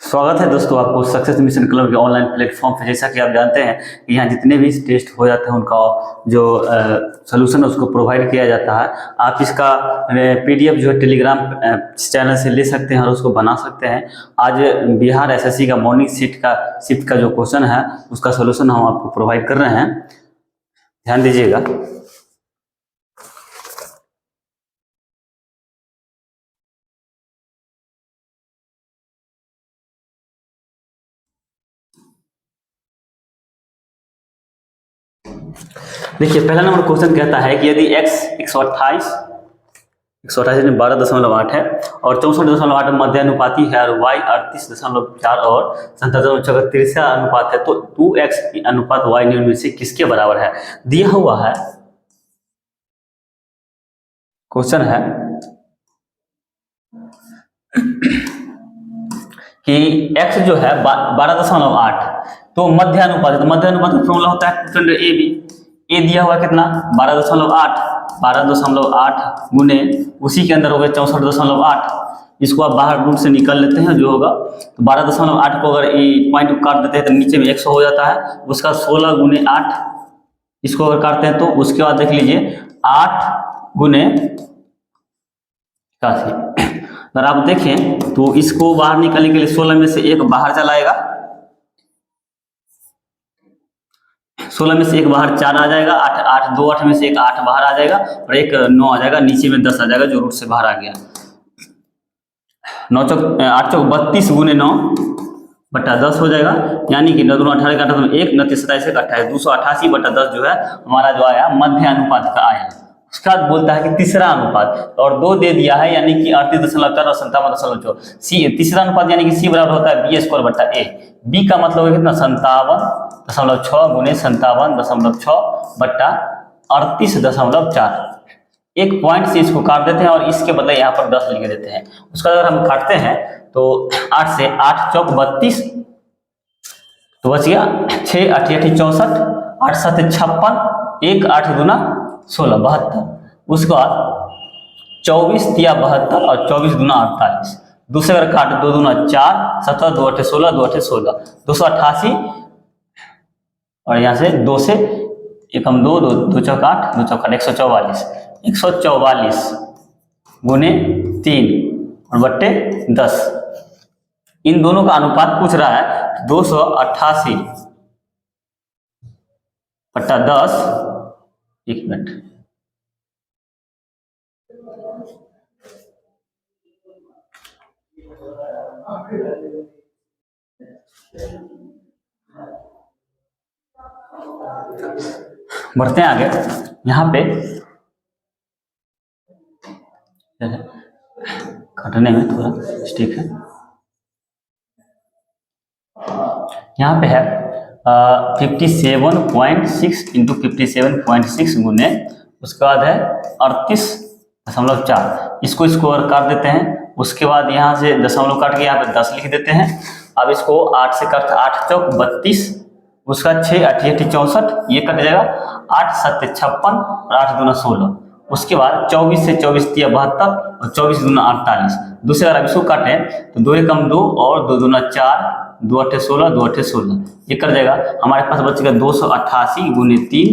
स्वागत है दोस्तों आपको सक्सेस मिशन क्लब के ऑनलाइन प्लेटफॉर्म पे। जैसा कि आप जानते हैं कि यहाँ जितने भी टेस्ट हो जाते हैं उनका जो सोल्यूशन है उसको प्रोवाइड किया जाता है। आप इसका पीडीएफ जो है टेलीग्राम चैनल से ले सकते हैं और उसको बना सकते हैं। आज बिहार एसएससी का मॉर्निंग शिफ्ट का जो क्वेश्चन है उसका सोल्यूशन हम आपको प्रोवाइड कर रहे हैं, ध्यान दीजिएगा। देखिए पहला नंबर क्वेश्चन कहता है कि यदि x 128 में 12.8 है और 64.8 मध्यानुपाती है और y 38.4 और 77.4 तिरछा अनुपात है, तो 2x अनुपात y निम्न में से किसके बराबर है। दिया हुआ है क्वेश्चन है कि x जो है 12.8 तो मध्यानुपात है, तो मध्यानुपात का फॉर्मूला होता है खंड ए बी। ए दिया हुआ कितना 12.8 गुने उसी के अंदर हो गए 64.8। इसको आप बाहर रूट से निकाल लेते हैं जो होगा, तो 12.8 को अगर पॉइंट को काट देते हैं तो नीचे में 100 हो जाता है। उसका 16 गुने 8 इसको अगर काटते हैं तो उसके बाद देख लीजिए 8 गुने 81। अगर आप देखें तो इसको बाहर निकालने के लिए 16 में से एक बाहर चलाएगा, 16 में से एक बाहर 4 आ जाएगा, 8 2 8 में से एक 8 बाहर आ जाएगा और एक 9 आ जाएगा, नीचे में 10 आ जाएगा जो रूट से बाहर आ गया। 8 चौक 32 गुने 9 बटा 10 हो जाएगा, यानी कि 9 2 18 का 1 9 27 28 288 बटा 10 जो है हमारा जो आया मध्य अनुपात का आया। उसके बाद बोलता है कि तीसरा अनुपात और 2 दे दिया है, यानी कि 38.4 और 57.4। सी तीसरा अनुपात यानी कि सी बराबर होता है बी स्क्वायर बटा ए। बी का मतलब है कितना 57.6 गुने 57.6 बटा 38.4। एक पॉइंट से इसको काट देते हैं और इसके बदले यहाँ पर 10 लिख देते हैं। उसका अगर हम काटते हैं तो 8 से 8 चौक 32 तो बच गया 6 8 8 64 8 7 56 1 8 दूना 16 72। उसके बाद 24 तिया 72 और 24 दूना 48। दूसरे अगर काट 2 दूना 4 17 2 8 16 2 8 16 288 और यहाँ से 2 से एक हम 2 2 चौक 8 2 चौक 144 गुने 3 और बट्टे 10। इन दोनों का अनुपात पूछ रहा है 288 बट्टा 10। एक मिनट, बढ़ते हैं आगे। यहाँ पे काटने में थोड़ा मिस्टेक है। यहाँ पे है 57.6 इंटू 57.6 गुने उसके बाद है 38.4। इसको स्क्वायर काट देते हैं। उसके बाद यहाँ से दशमलव काट के यहाँ पे 10 लिख देते हैं। अब इसको 8 से काट 8 चौक 32 उसका 6 8 8 64 ये कट जाएगा 8 7 56 और 8 दूना 16। उसके बाद 24 से 24 तिया 72 और 24 दूना 48। दूसरे अगर इसको काटें तो 2 एकम 2 और 2 दूना 4 2 8 16 2 8 16 ये कर जाएगा। हमारे पास बचेगा 288 गुने 3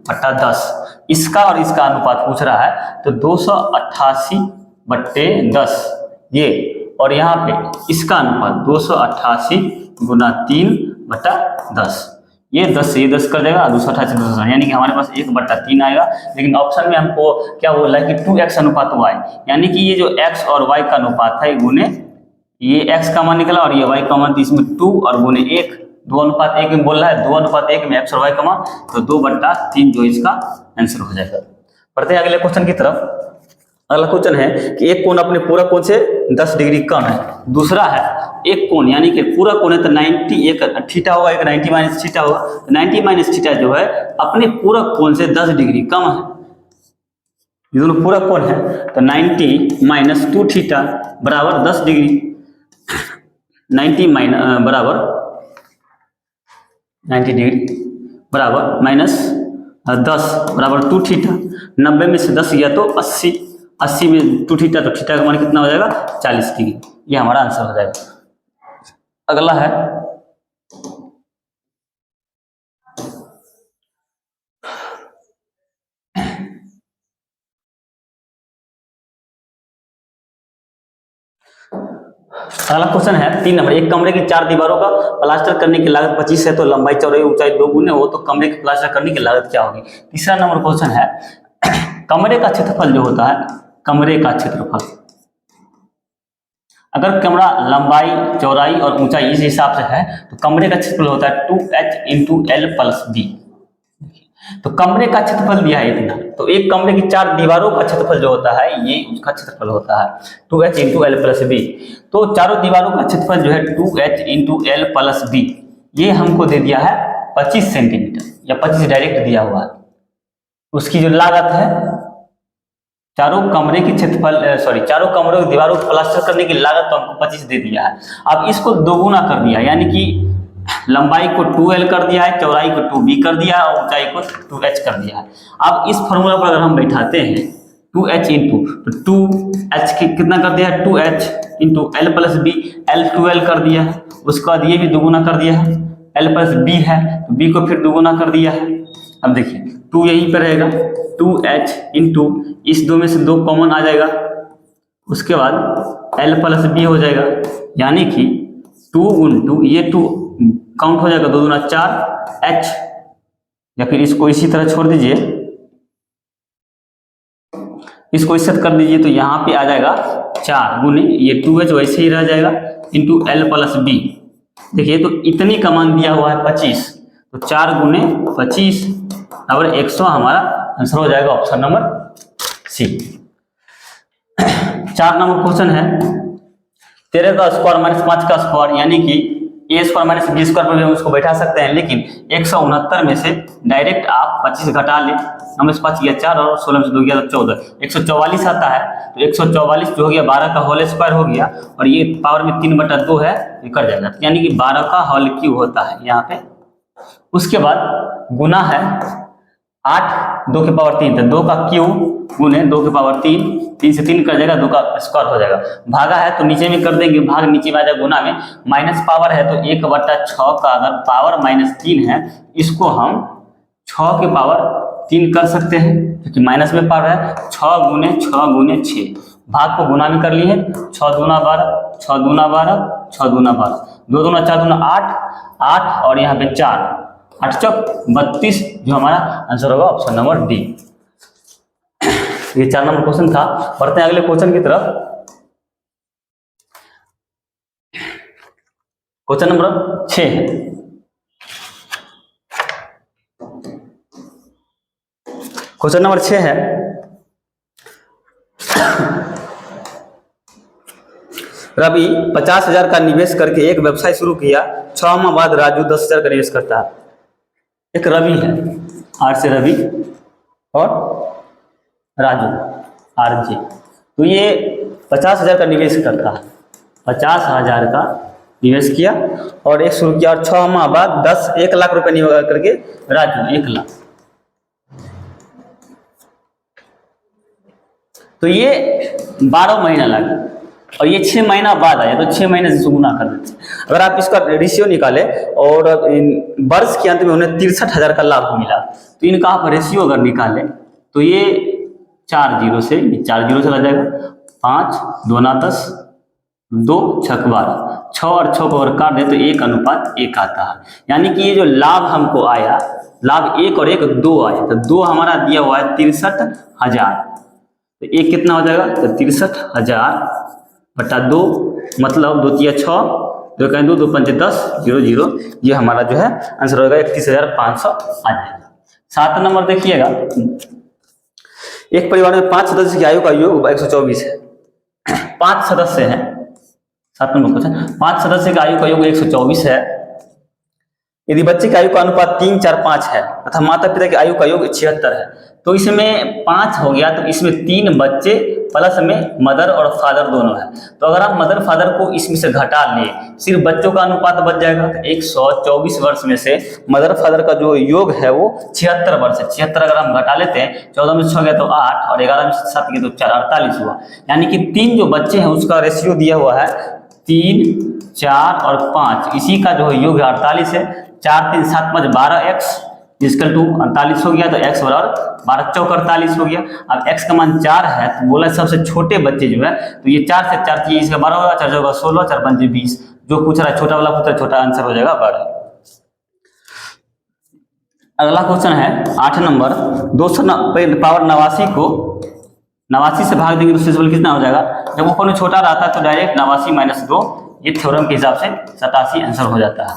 बट्टा 10। इसका और इसका अनुपात पूछ रहा है तो 288 बट्टे 10 ये, और यहाँ पे इसका अनुपात 288 गुना 3 बट्टा 10। ये 10 से ये 10 कर देगा 288 10, यानी कि हमारे पास 1 बट्टा 3 आएगा। लेकिन ऑप्शन में हमको क्या बोला है कि 2x अनुपात y, यानी कि ये जो x और y का अनुपात है गुने ये x का मान निकला और ये y का मान, तो इसमें 2 और गुने 1 2 अनुपात 1 में बोल रहा है, 2 अनुपात 1 में x और y का मान, तो 2 बट्टा 3 जो इसका आंसर हो जाएगा। बढ़ते हैं अगले क्वेश्चन की तरफ। अगला क्वेश्चन है कि एक कोण अपने पूरा कोण से 10 डिग्री कम है। दूसरा है एक कोण यानी कि पूरा कोण है तो 90 एक थीटा होगा, एक 90 माइनस थीटा होगा। 90 माइनस थीटा जो है अपने पूरा कोण से 10 डिग्री कम है। ये दोनों पूरा कोण है तो 90 माइनस 2 थीटा बराबर 10 डिग्री। 90 बराबर 90 डिग्री बराबर माइनस 10 बराबर 2 थीटा। 90 में से 10 गया तो 80, 80 में 2 थीटा तो थीटा का मान कितना हो जाएगा 40 डिग्री। ये हमारा आंसर हो जाएगा। अगला है अगला क्वेश्चन है 3 नंबर। एक कमरे की 4 दीवारों का प्लास्टर करने की लागत 25 है, तो लंबाई चौड़ाई ऊंचाई 2 गुने हो तो कमरे के प्लास्टर करने की लागत क्या होगी। तीसरा नंबर क्वेश्चन है कमरे का क्षेत्रफल जो होता है, कमरे का क्षेत्रफल, अगर कमरा लंबाई चौड़ाई और ऊंचाई इस हिसाब से है तो कमरे का क्षेत्रफल होता है 2h into L plus B. तो कमरे का क्षेत्रफल दिया है इतना, तो एक कमरे की 4 दीवारों का क्षेत्रफल जो होता है ये उसका क्षेत्रफल होता है 2h into L plus B. तो चारों दीवारों का क्षेत्रफल जो है 2h into L plus B, ये हमको दे दिया है 25 सेंटीमीटर या 25 डायरेक्ट दिया हुआ है। उसकी जो लागत है चारों कमरे की क्षेत्रफल चारों कमरों की दीवारों को प्लास्टर करने की लागत तो हमको 25 दे दिया है। अब इसको दोगुना कर दिया, यानी कि लंबाई को 2l कर दिया है, चौड़ाई को 2b कर दिया है और ऊंचाई को 2h कर दिया है। अब इस फॉर्मूला पर अगर हम बैठाते हैं 2h इंटू तो 2h कितना कर दिया है 2h into L plus B, L 2l कर दिया है, उसके बाद ये भी दोगुना कर दिया है, एल प्लस बी है तो बी को फिर दोगुना कर दिया है। अब देखिए 2 यहीं पर रहेगा, 2h इंटू इस 2 में से 2 कॉमन आ जाएगा, उसके बाद एल प्लस बी हो जाएगा, यानी कि 2 गुण 2 ये 2 काउंट हो जाएगा, 2 दूना 4 h, या फिर इसको इसी तरह छोड़ दीजिए, इसको इस सेट कर दीजिए तो यहाँ पे आ जाएगा 4 गुने ये 2h वैसे ही रह जाएगा इंटू एल प्लस बी। देखिए तो इतनी का मान दिया हुआ है 25, तो 4 गुने 25 और 100 हमारा आंसर हो जाएगा option number C. 4 number question है 13 का स्क्वायर माइनस 5 का स्क्वायर, यानी कि ए स्क्वायर माइनस बी स्क्वायर पर भी हम उसको बैठा सकते हैं, लेकिन 169 में से डायरेक्ट आप 25 घटा लें, हम इस 5 गया 4 और 16 में से 2 गया 14, 144 आता है, तो 144 जो हो गया 12 का होल स्क्वायर हो गया और ये पावर में 3/2 है, ये कर जाएगा, यानी कि 12 का होल क्यूब होता है यहाँ पे। उसके बाद गुना है 8 2 के पावर 3, तो 2 का क्यूब गुने 2 के पावर 3, 3 से 3 कर जाएगा, 2 का स्क्वायर हो जाएगा। भागा है तो नीचे में कर देंगे, भाग नीचे में आ जाएगा, गुना में माइनस पावर है तो 1/6 का अगर पावर -3 है, इसको हम 6 के पावर 3 कर सकते हैं क्योंकि माइनस में पावर है, 6 गुने 6, भाग को गुना में कर लिए, 6 दूना 12, 6 दूना 12, 6 दूना 12, 2 दूना 4 दूना 8 और यहाँ पे 4, 8 चौक 32, जो हमारा आंसर होगा ऑप्शन नंबर डी। ये 4 नंबर क्वेश्चन था। बढ़ते हैं अगले क्वेश्चन की तरफ। क्वेश्चन नंबर 6 है, क्वेश्चन नंबर 6 है रवि 50,000 का निवेश करके एक व्यवसाय शुरू किया, 6 माह बाद राजू 10,000 का निवेश करता है। एक रवि है, आर से रवि और राजू RJ, तो ये 50,000 का निवेश करता है, 50,000 का निवेश किया और एक शुरू किया और 6 माह बाद 1 लाख रुपए निवेश करके राजू 1 लाख, तो ये 12 महीना लगा और ये 6 महीना बाद आया, तो 6 महीने से गुना कर देते हैं। अगर आप इसका रेशियो निकाले और वर्ष के अंत में उन्हें 63,000 का लाभ मिला, तो इनका आप रेशियो अगर निकाले तो ये 4 जीरो से, ये 4 जीरो चला जाएगा, 5 2 9 10, 2 6 12, 6 और 6 को अगर काट दे तो 1:1 आता है, यानी कि ये जो लाभ हमको आया, लाभ 1 और 1 2 आया, तो 2 हमारा दिया हुआ है 63,000, तो 1 कितना हो जाएगा, तो 63,000 बटा 2, मतलब 2 तिया 6, 2 कहें 2 2 5 10 0 0, ये हमारा जो है आंसर होगा 31,500 आ जाएगा। 7 नंबर देखिएगा, एक परिवार में 5 सदस्य की आयु का योग 124 है, 5 सदस्य हैं, 7 नंबर क्वेश्चन, 5 सदस्य का आयु का योग 124 है, यदि बच्चे की आयु का अनुपात 3 4 5 है तथा माता पिता की आयु का योग 76 है, तो इसमें 5 हो गया, तो इसमें 3 बच्चे प्लस में मदर और फादर दोनों है, तो अगर आप मदर फादर को इसमें से घटा लें, सिर्फ बच्चों का अनुपात बच जाएगा, तो 124 वर्ष में से मदर फादर का जो योग है वो 76 वर्ष है। 76 अगर हम घटा लेते हैं, 14 में से 6 गया तो 8 और 11 में से 7 गया तो 4, 48 हुआ, यानी कि 3 जो बच्चे हैं उसका रेशियो दिया हुआ है 3 4 और 5 इसी का जो योग 48 है। 4 3 7 5 12x इक्वल टू 48 हो गया, तो x बराबर 12 चौक 48 हो गया। अब x का मान 4 है तो बोला सबसे छोटे बच्चे जो है, तो ये 4 से 4 की इसका 12 होगा, 4 होगा 16, 4 5 20, जो पूछ रहा है छोटा वाला पूछ रहा है, छोटा आंसर हो जाएगा 12। अगला क्वेश्चन है 8 नंबर, 289 को 89 से भाग देंगे तो शेषफल कितना हो जाएगा। जब वो कोनो छोटा रहता है तो डायरेक्ट 89 - 2, ये थ्योरम के हिसाब से 87 आंसर हो जाता है।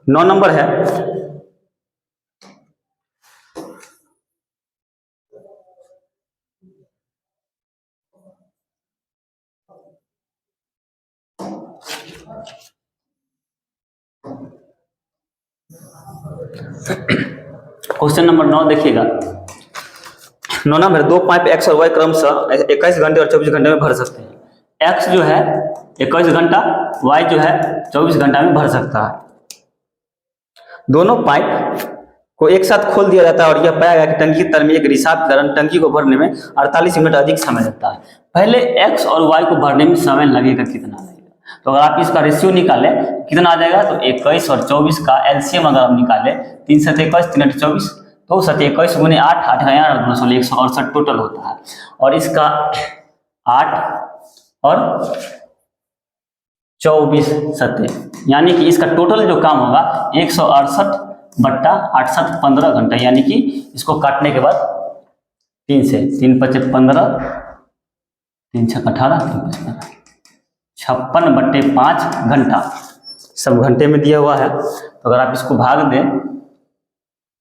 9 नंबर है, क्वेश्चन नंबर 9 देखिएगा। 9 नंबर 2 पाइप x और y क्रमशः 21 घंटे और 24 घंटे में भर सकते हैं। x जो है 21 घंटा, y जो है 24 घंटा में भर सकता है। दोनों पाइप को एक साथ खोल दिया जाता है और यह पाया गया कि टंकी के तर में एक रिसाव के कारण टंकी को भरने में 48 मिनट अधिक समय लगता है। पहले x और y को भरने में समय लगेगा कितना लगेगा, तो अगर आप इसका रेशियो निकालें कितना आ जाएगा, तो 21 और 24 का एलसीएम अगर हम निकालें 3 7 21 3 8 24, तो 7 21 गुने 8 8 और 2 16 168 टोटल होता है। और इसका 8 और 24 7, यानी कि इसका टोटल जो काम होगा 168 बट्टा 8 7 15 घंटा, यानी कि इसको काटने के बाद 3 से 3 5 15 3 6 18 3 5 56 बट्टे 5 घंटा, सब घंटे में दिया हुआ है। तो अगर आप इसको भाग दें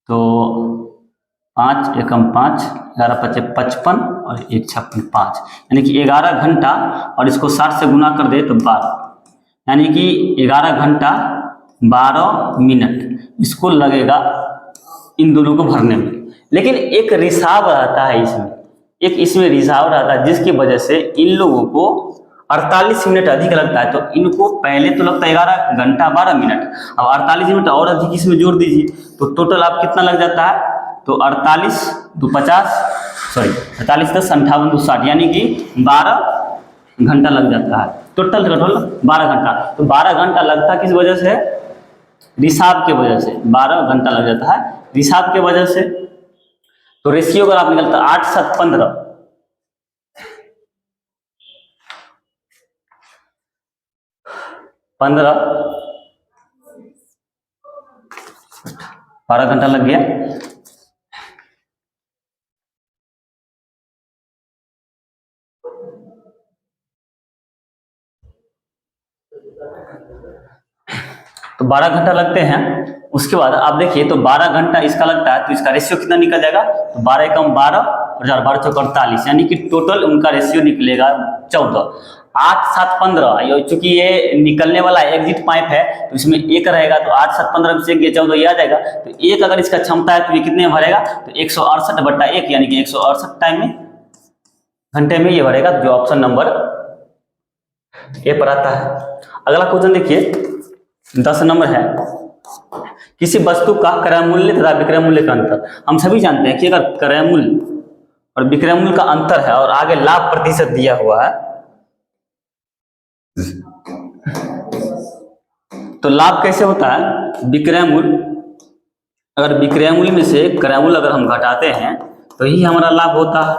तो 5 एकम 5 11 5 55 और 1 56 5, यानी कि 11 घंटा, और इसको 60 से गुना कर दे तो 12, यानी कि 11 घंटा 12 मिनट इसको लगेगा इन दोनों को भरने में। लेकिन एक रिसाव रहता है इसमें, एक इसमें रिसाव रहता है जिसकी वजह से इन लोगों को 48 मिनट अधिक लगता है। तो इनको पहले तो लगता है 11 घंटा 12 मिनट, अब 48 मिनट और अधिक इसमें जोड़ दीजिए तो टोटल आप कितना लग जाता है, तो 48 2 50 सॉरी 48 10 58 2 60, यानी कि 12 घंटा लग जाता है। टोटल 12 घंटा। तो 12 घंटा लगता किस वजह से, रिसाव के वजह से 12 घंटा लग जाता है रिसाव के वजह से। तो रेशियो अगर आप निकलता 8 7 15, 12 घंटा लग गया। तो 12 घंटा लगते हैं। उसके बाद आप देखिए तो 12 घंटा इसका लगता है, तो इसका रेशियो कितना निकल जाएगा, तो 12 एकम 12 और 12 चौक 48, यानी कि टोटल उनका रेशियो निकलेगा 14। 8 7 15, चूंकि ये निकलने वाला एग्जिट पाइप है तो इसमें एक रहेगा, तो 8 7 15 में से 14 ये आ जाएगा। तो एक अगर इसका क्षमता है तो ये कितने में भरेगा, तो 168 बट्टा 1, यानी कि 168 टाइम में घंटे में ये भरेगा, जो ऑप्शन नंबर ए पर आता है। अगला क्वेश्चन देखिए 10 नंबर है, किसी वस्तु का क्रय मूल्य तथा विक्रय मूल्य का अंतर। हम सभी जानते हैं कि अगर क्रय मूल्य और विक्रय मूल्य का अंतर है और आगे लाभ प्रतिशत दिया हुआ है, तो लाभ कैसे होता है, विक्रय मूल्य, अगर विक्रय मूल्य में से क्रय मूल्य अगर हम घटाते हैं तो ही हमारा लाभ होता है,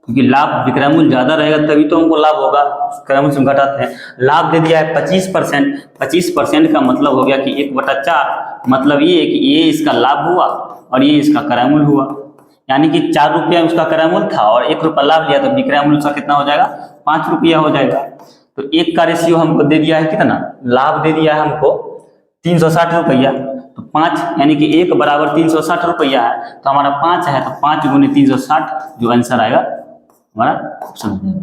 क्योंकि लाभ विक्रय मूल्य ज्यादा रहेगा तभी तो हमको लाभ होगा, क्रय मूल्य से घटाते हैं। लाभ दे दिया है 25%, 25% का मतलब हो गया कि 1/4, मतलब ये है कि ये इसका लाभ हुआ और ये इसका क्रय मूल्य हुआ, यानी कि 4 रुपया उसका क्रय मूल्य था और 1 रुपया लाभ लिया, तो विक्रय मूल्य उसका कितना हो जाएगा, 5 रुपया हो जाएगा। तो एक का रेशियो हमको दे दिया है कितना, लाभ दे दिया है हमको 360 रुपया, तो 5 यानी कि 1 बराबर 360 रुपया है, तो हमारा 5 है, तो 5 गुने 360 जो आंसर आएगा हमारा ऑप्शन हो जाएगा।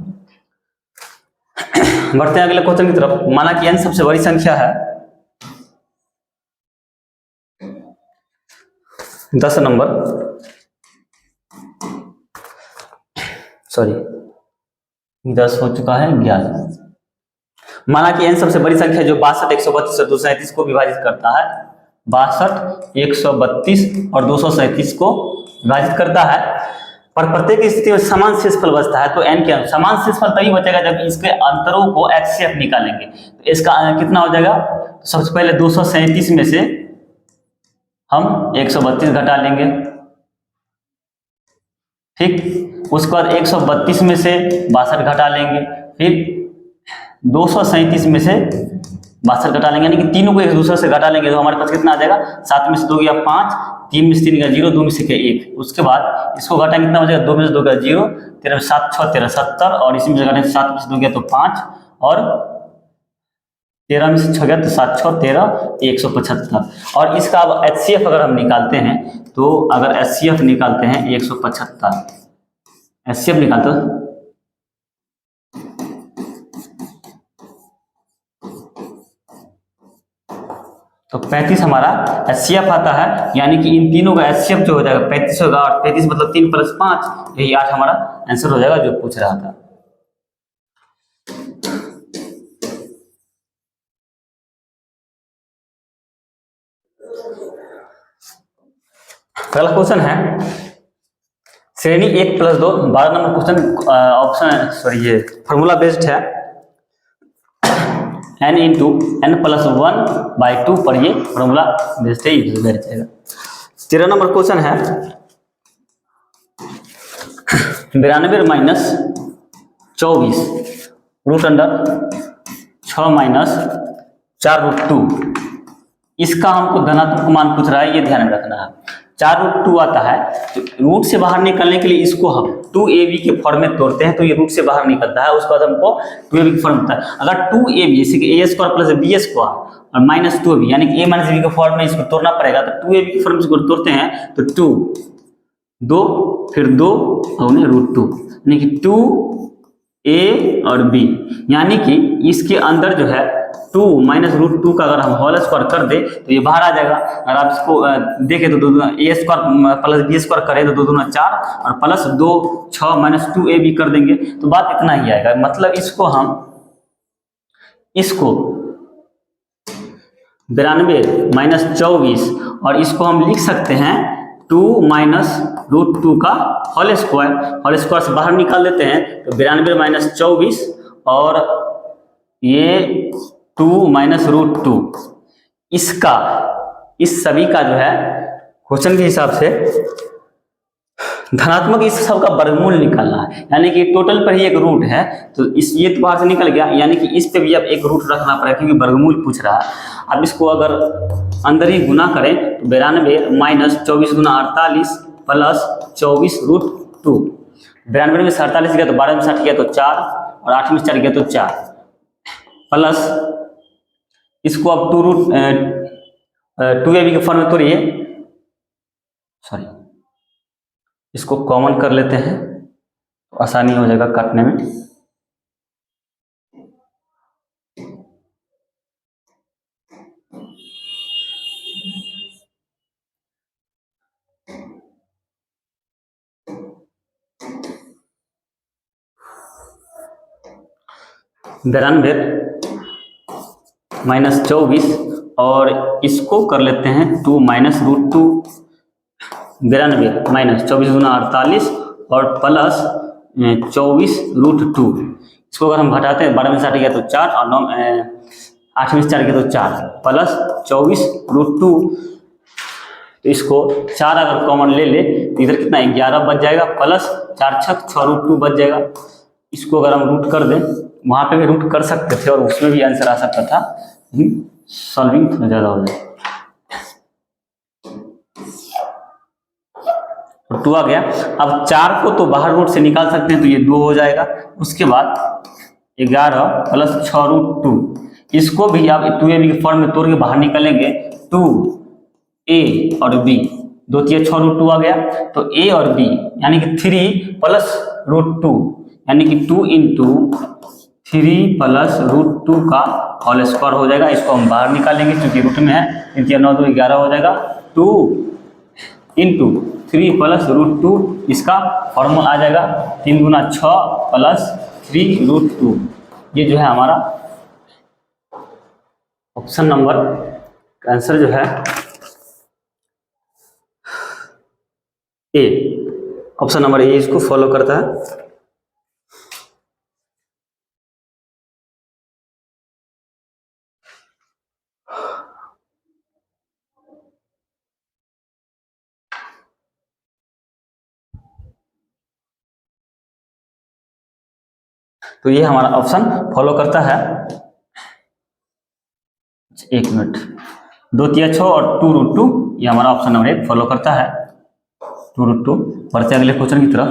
बढ़ते हैं अगले क्वेश्चन की तरफ। माना कि n सबसे बड़ी संख्या है, 10 नंबर, सॉरी 10 हो चुका है 11। माना कि n सबसे बड़ी संख्या जो 62 132 और 237 को विभाजित करता है, 62 132 और 237 को विभाजित करता है। पर प्रत्येक स्थिति में समान शेषफल बचता है, तो n क्या समान शेषफल तभी बचेगा जब इसके अंतरों को HCF निकालेंगे। तो इसका कितना हो जाएगा, तो सबसे पहले 237 में से हम 132 घटा लेंगे, ठीक। उसके बाद 132 में से 62 घटा लेंगे, फिर 237 में से 62 घटा लेंगे, यानी कि तीनों को एक दूसरे से घटा लेंगे तो हमारे पास कितना आ जाएगा, 7 में से 2 गया 5, 3 में से 3 गया 0, 2 में से गया 1। उसके बाद इसको घटाएंगे कितना हो जाएगा, 2 में से 2 गया 0, 13 में 7 6 13 70, और इसी में से घटाएंगे 7 में से 2 गया तो 5, और 13 में से 6 गया तो 7 6 13 175। और इसका अब HCF अगर हम निकालते हैं, तो अगर HCF निकालते हैं 175, HCF निकालते हैं तो 35 हमारा HCF आता है, यानी कि इन तीनों का HCF जो हो जाएगा 35 होगा, और 35 मतलब 3 + 5, यही 8 हमारा आंसर हो जाएगा जो पूछ रहा था। अगला क्वेश्चन है श्रेणी 1 + 2, 12 नंबर क्वेश्चन, ऑप्शन सॉरी ये फॉर्मूला बेस्ड है, n × n + 1/2 पर ये फॉर्मूला बेस्ड है, यूज कर जाएगा। 13 नंबर क्वेश्चन है 92 - 24 √6 - 4√2, इसका हमको धनात्मक मान पूछ रहा है, ये ध्यान में रखना है। 4√2 आता है, तो रूट से बाहर निकलने के लिए इसको हम 2ab के फॉर्म में तोड़ते हैं, तो ये रूट से बाहर निकलता है। उसके बाद हमको 2ab के फॉर्म में होता है। अगर 2ab जैसे कि a² + b² और -2ab यानी कि a - b के फॉर्म में इसको तोड़ना पड़ेगा, तो 2ab के फॉर्म में इसको तोड़ते हैं तो 2 2 फिर 2 और √2, यानी कि 2a और b, यानी कि इसके अंदर जो है 2 - √2 का अगर हम होल स्क्वायर कर दे तो ये बाहर आ जाएगा। अगर आप इसको देखें तो 2 a² + b² करें तो 2 दूना 4, और प्लस 2 6 - 2ab कर देंगे तो बात इतना ही आएगा। मतलब इसको 92 - 24, और इसको हम लिख सकते हैं 2 - √2 का होल स्क्वायर से बाहर निकाल देते हैं तो 92 - 24, और ये 2 - √2, इसका इस सभी का जो है क्वेश्चन के हिसाब से धनात्मक इस सब का वर्गमूल निकालना है, यानी कि टोटल पर ही एक रूट है, तो इस ये तो बाहर से निकल गया, यानी कि इस पे भी अब एक रूट रखना पड़ेगा क्योंकि वर्गमूल पूछ रहा है। अब इसको अगर अंदर ही गुना करें तो 92 - 24 × 48 + 24√2, 92 में से 48 गया तो 12 में से 8 गया तो 4, और 8 में से 4 गया तो 4, प्लस इसको अब 2ab के फॉर्म में तोड़िए, सॉरी इसको कॉमन कर लेते हैं तो आसानी हो जाएगा काटने में। -24 और इसको कर लेते हैं 2 - √2, 92 - 24 × 48 और प्लस 24√2, इसको अगर हम घटाते हैं 12 में से 8 गया तो 4, और 8 में से 4 गया तो 4, प्लस 24√2, तो इसको 4 अगर कॉमन ले ले तो इधर कितना 11 बच जाएगा, प्लस 4 6 6√2 बच जाएगा। इसको अगर हम रूट कर दें, वहाँ पे भी रूट कर सकते थे और उसमें भी आंसर आ सकता था, सॉल्विंग थोड़ा ज़्यादा हो जाए। 2 आ गया। अब 4 को तो बाहर रूट से निकाल सकते हैं तो ये 2 हो जाएगा। उसके बाद 11 प्लस 6√2, इसको भी आप 2ab के फॉर्म में तोड़ के बाहर निकालेंगे, 2a और b, 2 3 6√2 आ गया, तो a और b यानी कि 3 प्लस √2, यानी कि 2 × 3 प्लस √2 का होल स्क्वायर हो जाएगा। इसको हम बाहर निकालेंगे क्योंकि रूट में है, 3 3 9 2 11 हो जाएगा। 2 × 3 प्लस √2, इसका फॉर्मूला आ जाएगा 3 × 6 प्लस 3√2। ये जो है हमारा ऑप्शन नंबर का आंसर जो है ए। ऑप्शन नंबर ए इसको फॉलो करता है। तो ये हमारा ऑप्शन फॉलो करता है। एक मिनट, 2×6 और 2√2, ये हमारा ऑप्शन नंबर 1 फॉलो करता है। 2√2। बढ़ते अगले क्वेश्चन की तरफ।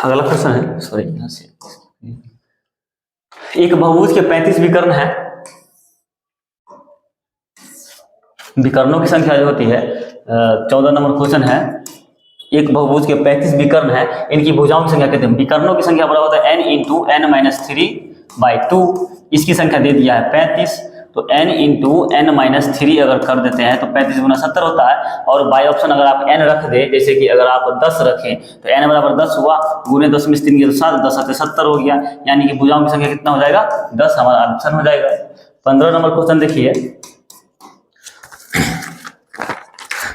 अगला क्वेश्चन है, सॉरी यहाँ से, एक बहुभुज के 35 विकर्ण है। विकर्णों की संख्या जो होती है 14 नंबर क्वेश्चन है। एक बहुभुज के 35 विकर्ण है, इनकी भुजाओं की संख्या कहते हैं। विकर्णों की संख्या बराबर होता है n इंटू n माइनस 3/2। इसकी संख्या दे दिया है 35, तो n इंटू n माइनस 3 अगर कर देते हैं तो 35 गुना 70 होता है। और बाई ऑप्शन अगर आप n रख दे, जैसे कि अगर आप 10 रखें तो n बराबर 10 हुआ, गुने 10 में 3 तो 7, 10 से 70 हो गया, यानी कि भुजाओं की संख्या कितना हो जाएगा? 10 हमारा ऑप्शन हो जाएगा। 15 नंबर क्वेश्चन देखिए,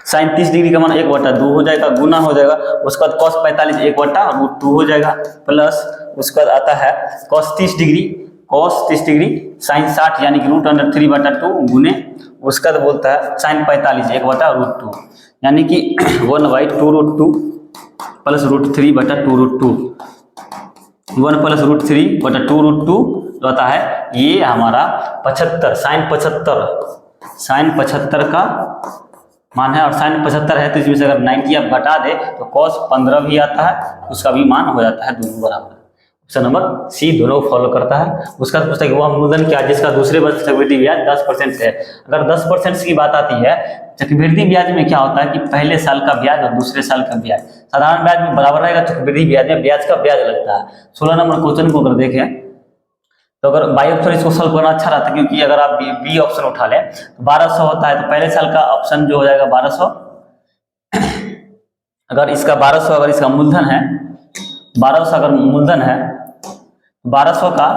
साइन 30 डिग्री का मान 1/2 हो जाएगा, गुना हो जाएगा, उसके बाद cos 45 1/√2 हो जाएगा, प्लस उसके बाद आता है cos 30 डिग्री साइन 60 यानी कि √3/2 गुने, उसका बाद बोलता है साइन 45 1/√2 यानी कि 1/2√2 प्लस √3/2√2, 1 प्लस √3/2√2 जो आता है ये हमारा 75, साइन 75 का मान है। और साइन 75 है तो इसमें से अगर 90 आप घटा दे तो cos 15 भी आता है, उसका भी मान हो जाता है दोनों बराबर। ऑप्शन नंबर सी दोनों फॉलो करता है। उसका पूछता है कि वह मूलधन क्या जिसका दूसरे वर्ष चक्रवृद्धि ब्याज 10% है। अगर 10% की बात आती है, चक्रवृद्धि ब्याज में क्या होता है कि पहले साल का ब्याज और दूसरे साल का ब्याज साधारण ब्याज में बराबर रहेगा, चक्रवृद्धि ब्याज में ब्याज का ब्याज लगता है। 16 नंबर क्वेश्चन को अगर देखें तो अगर बाई ऑप्शन इसको सॉल्व करना अच्छा रहता है, क्योंकि अगर आप बी ऑप्शन उठा लें तो 1200 होता है, तो पहले साल का ऑप्शन जो हो जाएगा 1200। अगर इसका 1200 अगर इसका मूलधन है, 1200 अगर मूलधन है, 1200 का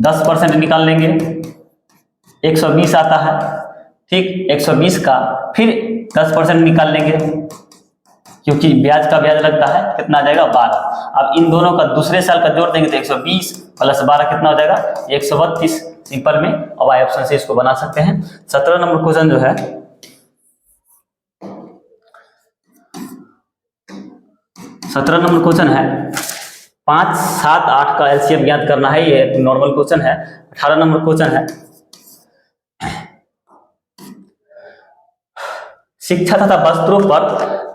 10% निकाल लेंगे, 120 आता है, ठीक। 120 का फिर 10% निकाल लेंगे, क्योंकि ब्याज का ब्याज लगता है, कितना आ जाएगा? 12। अब इन दोनों का दूसरे साल का जोड़ देंगे तो 120 प्लस 12 कितना हो जाएगा? 132 सिंपल में। अब आई ऑप्शन से इसको बना सकते हैं। 17 नंबर क्वेश्चन जो है, 17 नंबर क्वेश्चन है 5, 7, 8 का एलसीएम ज्ञात करना है, ये नॉर्मल क्वेश्चन है। 18 नंबर क्वेश्चन है, शिक्षा तथा वस्त्रों पर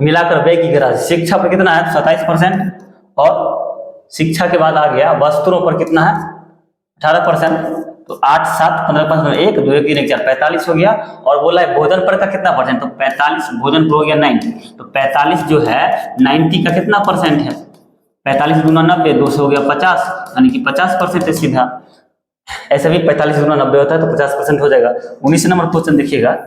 मिलाकर व्यय की राशि। शिक्षा पर कितना है? 27%, और शिक्षा के बाद आ गया वस्त्रों पर कितना है? 18%। तो 8, 7, 15, 15, 1, 2, 1, 3, 4, 45 हो गया। और बोला है भोजन पर का कितना परसेंट? तो 45 भोजन पर हो गया 90। तो 45 जो है 90 का कितना परसेंट है? 45 गुना 90, 2 से हो गया 50, यानी कि 50% है सीधा। ऐसे भी 45 गुना 90 होता है तो 50% हो जाएगा। 19 नंबर क्वेश्चन देखिएगा,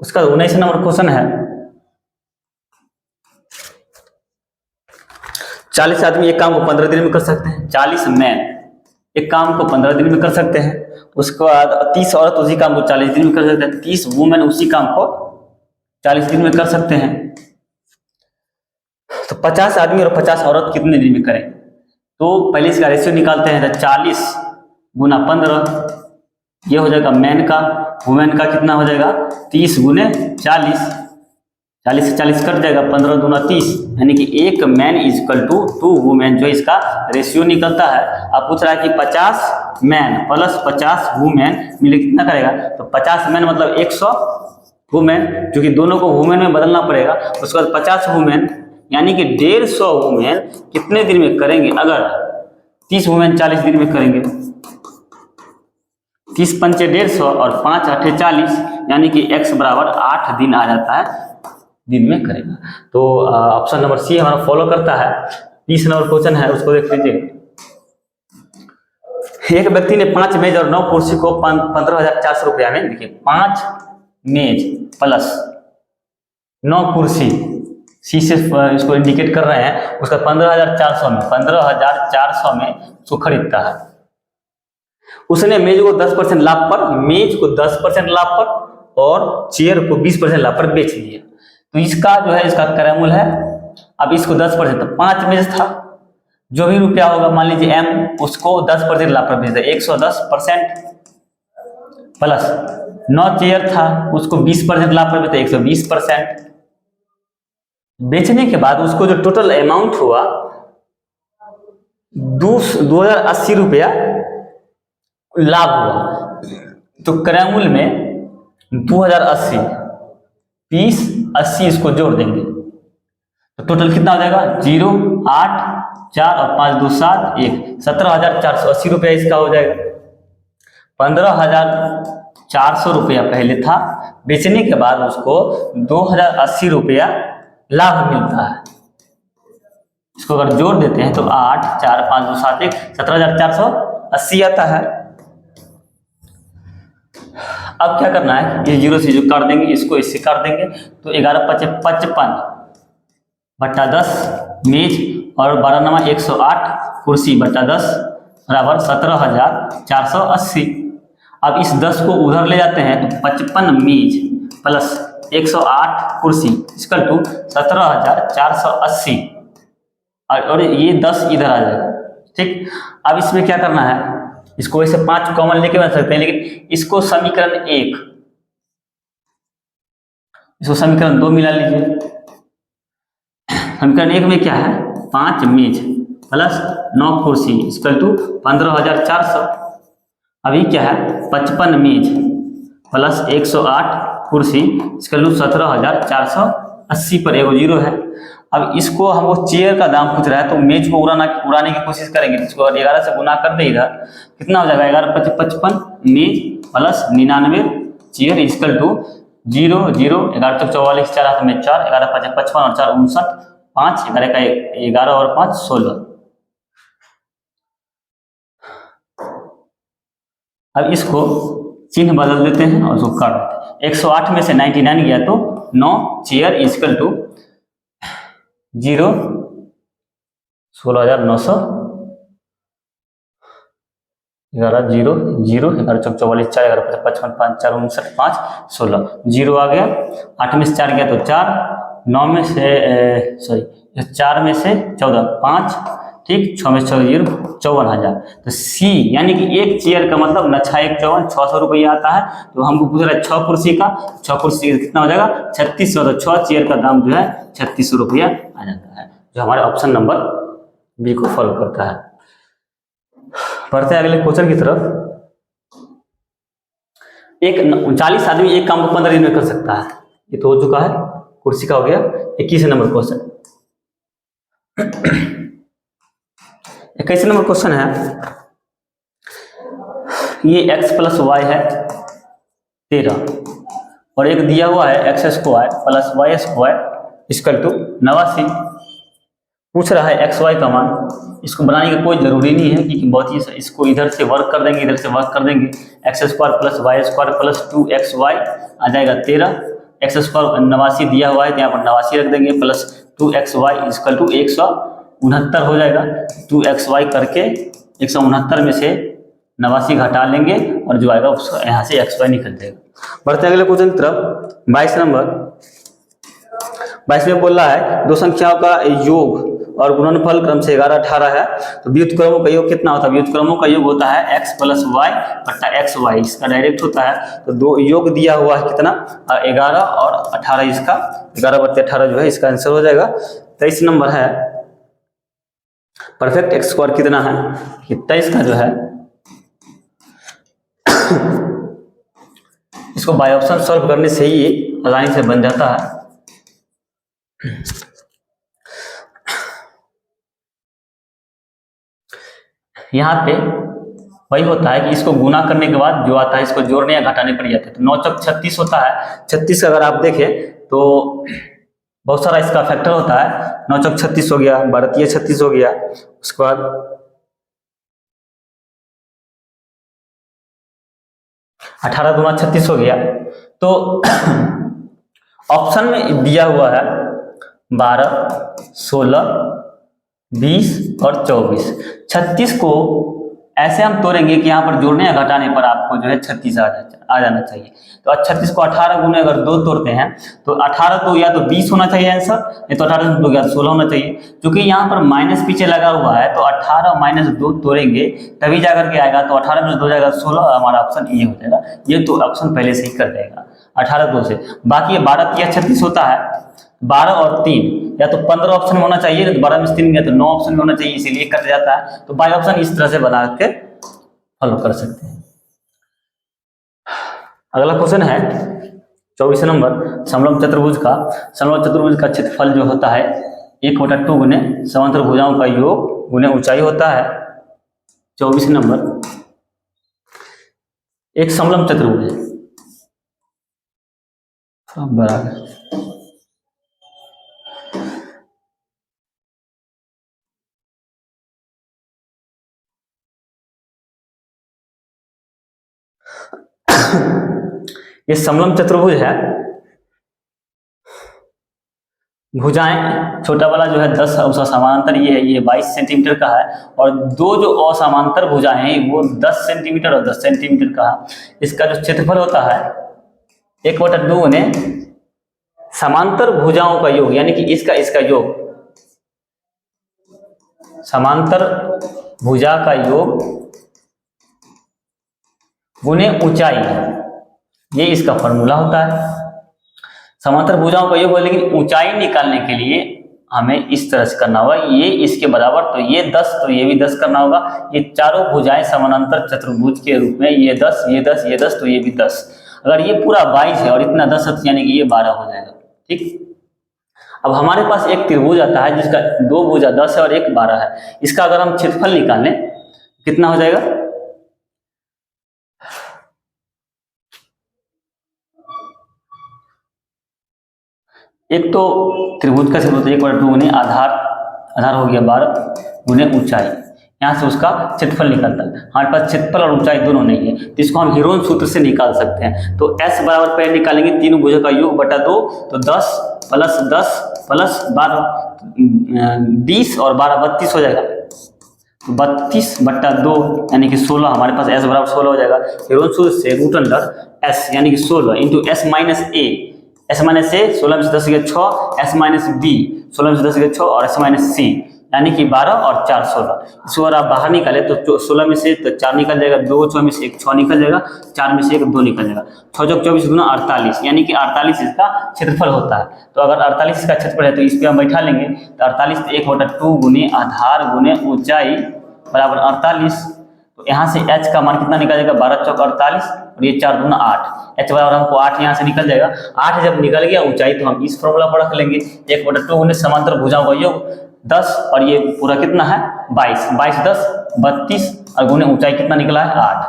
उसका 19 नंबर क्वेश्चन है, 40 आदमी एक काम को 15 दिन में कर सकते हैं। 40 मैन एक काम को 15 दिन में कर सकते हैं। उसके बाद 30 औरत उसी काम को 40 दिन में कर सकते हैं। 30 वुमेन उसी काम को 40 दिन में कर सकते हैं। तो 50 आदमी और 50 औरत कितने दिन में करें? तो पहले इसका रेशियो निकालते हैं। तो 40 गुना 15 ये हो जाएगा मैन का, वुमेन का कितना हो जाएगा? 30 गुने 40, 40 से 40 कट जाएगा, 15 दूना 30, यानी कि एक man is equal to 2 women, जो इसका रेशियो निकलता है। अब पूछ रहा है कि 50 मैन प्लस 50 वुमेन मिले कितना करेगा? तो 50 मैन मतलब 100 वुमेन, क्योंकि दोनों को वुमेन में बदलना पड़ेगा। उसके बाद 50 वुमेन यानी कि 150 वुमेन कितने दिन में करेंगे? अगर 30 वुमेन 40 दिन में करेंगे, 30 पंचे 150 और 5 8 40, यानी कि x बराबर 8 दिन आ जाता है, दिन में करेगा। तो ऑप्शन नंबर सी हमारा फॉलो करता है। 30 नंबर क्वेश्चन है, उसको देख लीजिए। एक व्यक्ति ने 5 मेज और 9 कुर्सी को 15,400 रुपया में, देखिए 5 मेज प्लस 9 कुर्सी, सी से इसको इंडिकेट कर रहे हैं, उसका 15,400 में उसको खरीदता है। उसने मेज को 10% लाभ पर, मेज को 10% लाभ पर और चेयर को 20% लाभ पर बेच दिया। तो इसका जो है, इसका क्रयमूल्य है। अब इसको 10%, तो 5 मेज था, जो भी रुपया होगा मान लीजिए m, उसको 10% लाभ पर बेच दिया, 110% प्लस 9 चेयर था, उसको 20% लाभ पर बेचा, 120%। बेचने के बाद उसको जो टोटल अमाउंट हुआ 2,080 रुपया लाभ हुआ। तो क्रयमूल्य में 2,080 20 80 इसको जोड़ देंगे, तो टोटल कितना हो जाएगा? 0 8 4 और 5 2 7 1 17,480 रुपया इसका हो जाएगा। 15,400 रुपया पहले था, बेचने के बाद उसको 2,080 रुपया लाभ मिलता है। इसको अगर जोड़ देते हैं तो 8 4 5 2 7 1 17,480 आता है। अब क्या करना है, ये 0 से जो काट देंगे, इसको इससे काट देंगे, तो 11 5 55 बट्टा 10 मेज और 12 नमा 108 कुर्सी बट्टा 10 बराबर 17,480। अब इस 10 को उधर ले जाते हैं, तो 55 मेज प्लस 108 कुर्सी इसका टू 17,480 और ये 10 इधर आ जाएगा। ठीक, अब इसमें क्या करना है, इसको ऐसे 5 कॉमन लेके बन सकते हैं, लेकिन इसको समीकरण 1, इसको समीकरण 2 मिला लीजिए। समीकरण 1 में क्या है, 5 मेज प्लस 9 कुर्सी इसकल टू 15,400। अभी क्या है, 55 मेज प्लस 108 कुर्सी इसका टू 17,480 पर एगो 0 है। अब इसको हमको चेयर का दाम पूछ रहा है, तो मेज को उड़ाने की कोशिश करेंगे। इसको 11 से गुना कर दे, इधर कितना हो जाएगा, 11 5 55 मेज प्लस 99 चेयर इसकल टू 0 0 11 तक 44 4 हाथ में 4 11 5 55 और 4 59 5 11 का 11 और 5 16। अब इसको चिन्ह बदल देते हैं और उसको काट देते हैं। 108 में से 99 गया तो 9 चेयर इजकल टू 0 16,900 11 0 0 11 चौक 44 4 11 55 5 4 59 5 16 0 आ गया। 8 में से 4 गया तो 4 9 में से 4 में से 14 5 ठीक 6 में से 0 54,000। तो सी यानी कि एक चेयर का मतलब नच्छा 1 54 600 रुपया आता है। तो हमको पूछ रहा है 6 कुर्सी का, 6 कुर्सी का कितना हो जाएगा 3600। तो 6 चेयर का दाम जो है 3600 रुपया आ जाता है, जो हमारे ऑप्शन नंबर बी को फॉलो करता है। बढ़ते हैं अगले क्वेश्चन की तरफ। एक 40 आदमी एक काम को 15 दिन में कर सकता है, ये तो हो चुका है, कुर्सी का हो गया। 21 नंबर क्वेश्चन, 21 नंबर क्वेश्चन है, ये x प्लस वाई है 13 और एक दिया हुआ है x square plus Y square equal to 89। पूछ रहा है एक्स वाई का मान। इसको बनाने की कोई जरूरी नहीं है, क्योंकि बहुत ही इसको इधर से वर्क कर देंगे, इधर से वर्क कर देंगे। X square plus Y square plus 2xy आ जाएगा 13। एक्स स्क्वायर 89 दिया हुआ है, तो यहाँ पर 89 रख देंगे प्लस 2xy इक्वल टू 169 हो जाएगा। 2xy करके 169 में से 89 घटा लेंगे और जो आएगा उसको यहाँ से xy निकल जाएगा। बढ़ते अगले क्वेश्चन की तरफ। 22 नंबर, 22 में बोल रहा है दो संख्याओं का योग और गुणनफल क्रम से 11 18 है, तो व्युत्क्रमों का योग कितना होता है? व्युत्क्रमों का योग होता है x प्लस वाई बट्टा एक्स वाई, इसका डायरेक्ट होता है। तो दो योग दिया हुआ है कितना 11 और 18, इसका 11 बट्टे 18 जो है इसका आंसर हो जाएगा। 23 नंबर है, परफेक्ट एक्स स्क्वायर कितना है? 23 का जो है इसको बाय ऑप्शन सॉल्व करने से ही आसानी से बन जाता है। यहाँ पे वही होता है कि इसको गुना करने के बाद जो आता है इसको जोड़ने या घटाने पर जाते हैं। तो 9 चौक 36 होता है। 36 अगर आप देखें तो बहुत सारा इसका फैक्टर होता है। 9 चौक 36 हो गया, 12 36 हो गया, उसके बाद 18 दूना 36 हो गया। तो ऑप्शन में दिया हुआ है 12, 16, 20 और 24। 36 को ऐसे हम तोड़ेंगे कि यहाँ पर जोड़ने या घटाने पर आपको जो है 36 आ जाना चाहिए। तो 36 को 18 गुने अगर 2 तोड़ते हैं तो 18 तो या तो 20 होना चाहिए आंसर, नहीं तो 18 से 2 या 16 होना चाहिए। क्योंकि यहाँ पर माइनस पीछे लगा हुआ है तो 18 माइनस 2 तोड़ेंगे तभी जाकर के आएगा। तो 18 में 2 जाएगा 16, हमारा ऑप्शन ये हो जाएगा। ये तो ऑप्शन पहले से ही कर देगा 18 2 से। बाकी 12 3 36 होता है, 12 और 3 या तो 15 ऑप्शन में होना चाहिए, तो 12 में 3 गया तो 9 ऑप्शन में होना चाहिए, इसीलिए कट जाता है। तो बाई ऑप्शन इस तरह से बना के फॉलो कर सकते हैं। अगला क्वेश्चन है 24 नंबर, समलंब चतुर्भुज का। समलंब चतुर्भुज का क्षेत्रफल जो होता है 1/2 गुने समांतर भुजाओं का योग गुने ऊंचाई होता है। 24 नंबर, एक समलंब चतुर्भुज है, बराबर ये समलंब चतुर्भुज है। भुजाएं छोटा वाला जो है 10 उसका समानांतर ये है, ये 22 सेंटीमीटर का है। और दो जो असमांतर भुजाएं हैं वो 10 सेंटीमीटर और 10 सेंटीमीटर का है। इसका जो क्षेत्रफल होता है 1/2 गुने समांतर भुजाओं का योग, यानी कि इसका योग, समांतर भुजा का योग गुने ऊंचाई, ये इसका फॉर्मूला होता है। समांतर भुजाओं का योग हो, लेकिन ऊंचाई निकालने के लिए हमें इस तरह से करना होगा, ये इसके बराबर, तो ये 10 तो ये भी 10 करना होगा। ये चारों भुजाएं समानांतर चतुर्भुज के रूप में, ये 10 ये 10 ये 10 तो ये भी 10। अगर ये पूरा 22 है और इतना 10 है यानी कि ये 12 हो जाएगा। ठीक, अब हमारे पास एक त्रिभुज आता है जिसका 2 भुजा 10 है और एक 12 है। इसका अगर हम क्षेत्रफल निकालें कितना हो जाएगा, एक तो त्रिभुज का क्षेत्रफल 1/2 गुने आधार हो गया 12 गुने ऊंचाई, यहाँ से उसका क्षेत्रफल निकलता है। हमारे पास क्षेत्रफल और ऊंचाई दोनों नहीं है, तो इसको हम हीरोन सूत्र से निकाल सकते हैं। तो S बराबर पहले निकालेंगे तीनों भुजों का योग बटा 2, तो 10 प्लस 10 प्लस 12 20 और 12 32 हो जाएगा। तो 32 बटा 2 यानी कि 16, हमारे पास S बराबर 16 हो जाएगा। हीरोन सूत्र से रूट अंडर S यानी कि 16 into S minus A, S minus A 16 में से 10 गया 6, S माइनस बी 16 में से 10 गया 6 और S माइनस सी यानी कि 12 और 4 16। इसको अगर आप बाहर निकाले तो 16 में से तो 4 निकल जाएगा, 2 6 में से 1 6 निकल जाएगा, 4 में से 1 2 निकल जाएगा, 6 चौक 24 गुना 48 यानी कि 48 इसका क्षेत्रफल होता है। तो अगर 48 इसका क्षेत्रफल है तो इस पर हम बैठा लेंगे, तो 48 1/2 गुने आधार गुने ऊंचाई बराबर 48। तो यहाँ से h का मान कितना निकल जाएगा, 12 चौक 48 और ये 4 दूना 8, h बराबर हमको 8 यहाँ से निकल जाएगा। 8 जब निकल गया ऊंचाई तो हम इस फॉर्मूला पर रख लेंगे, 1/2 गुने समांतर भुजाओं का योग 10 और ये पूरा कितना है 22, 22 10 32 और गुने ऊंचाई कितना निकला है 8,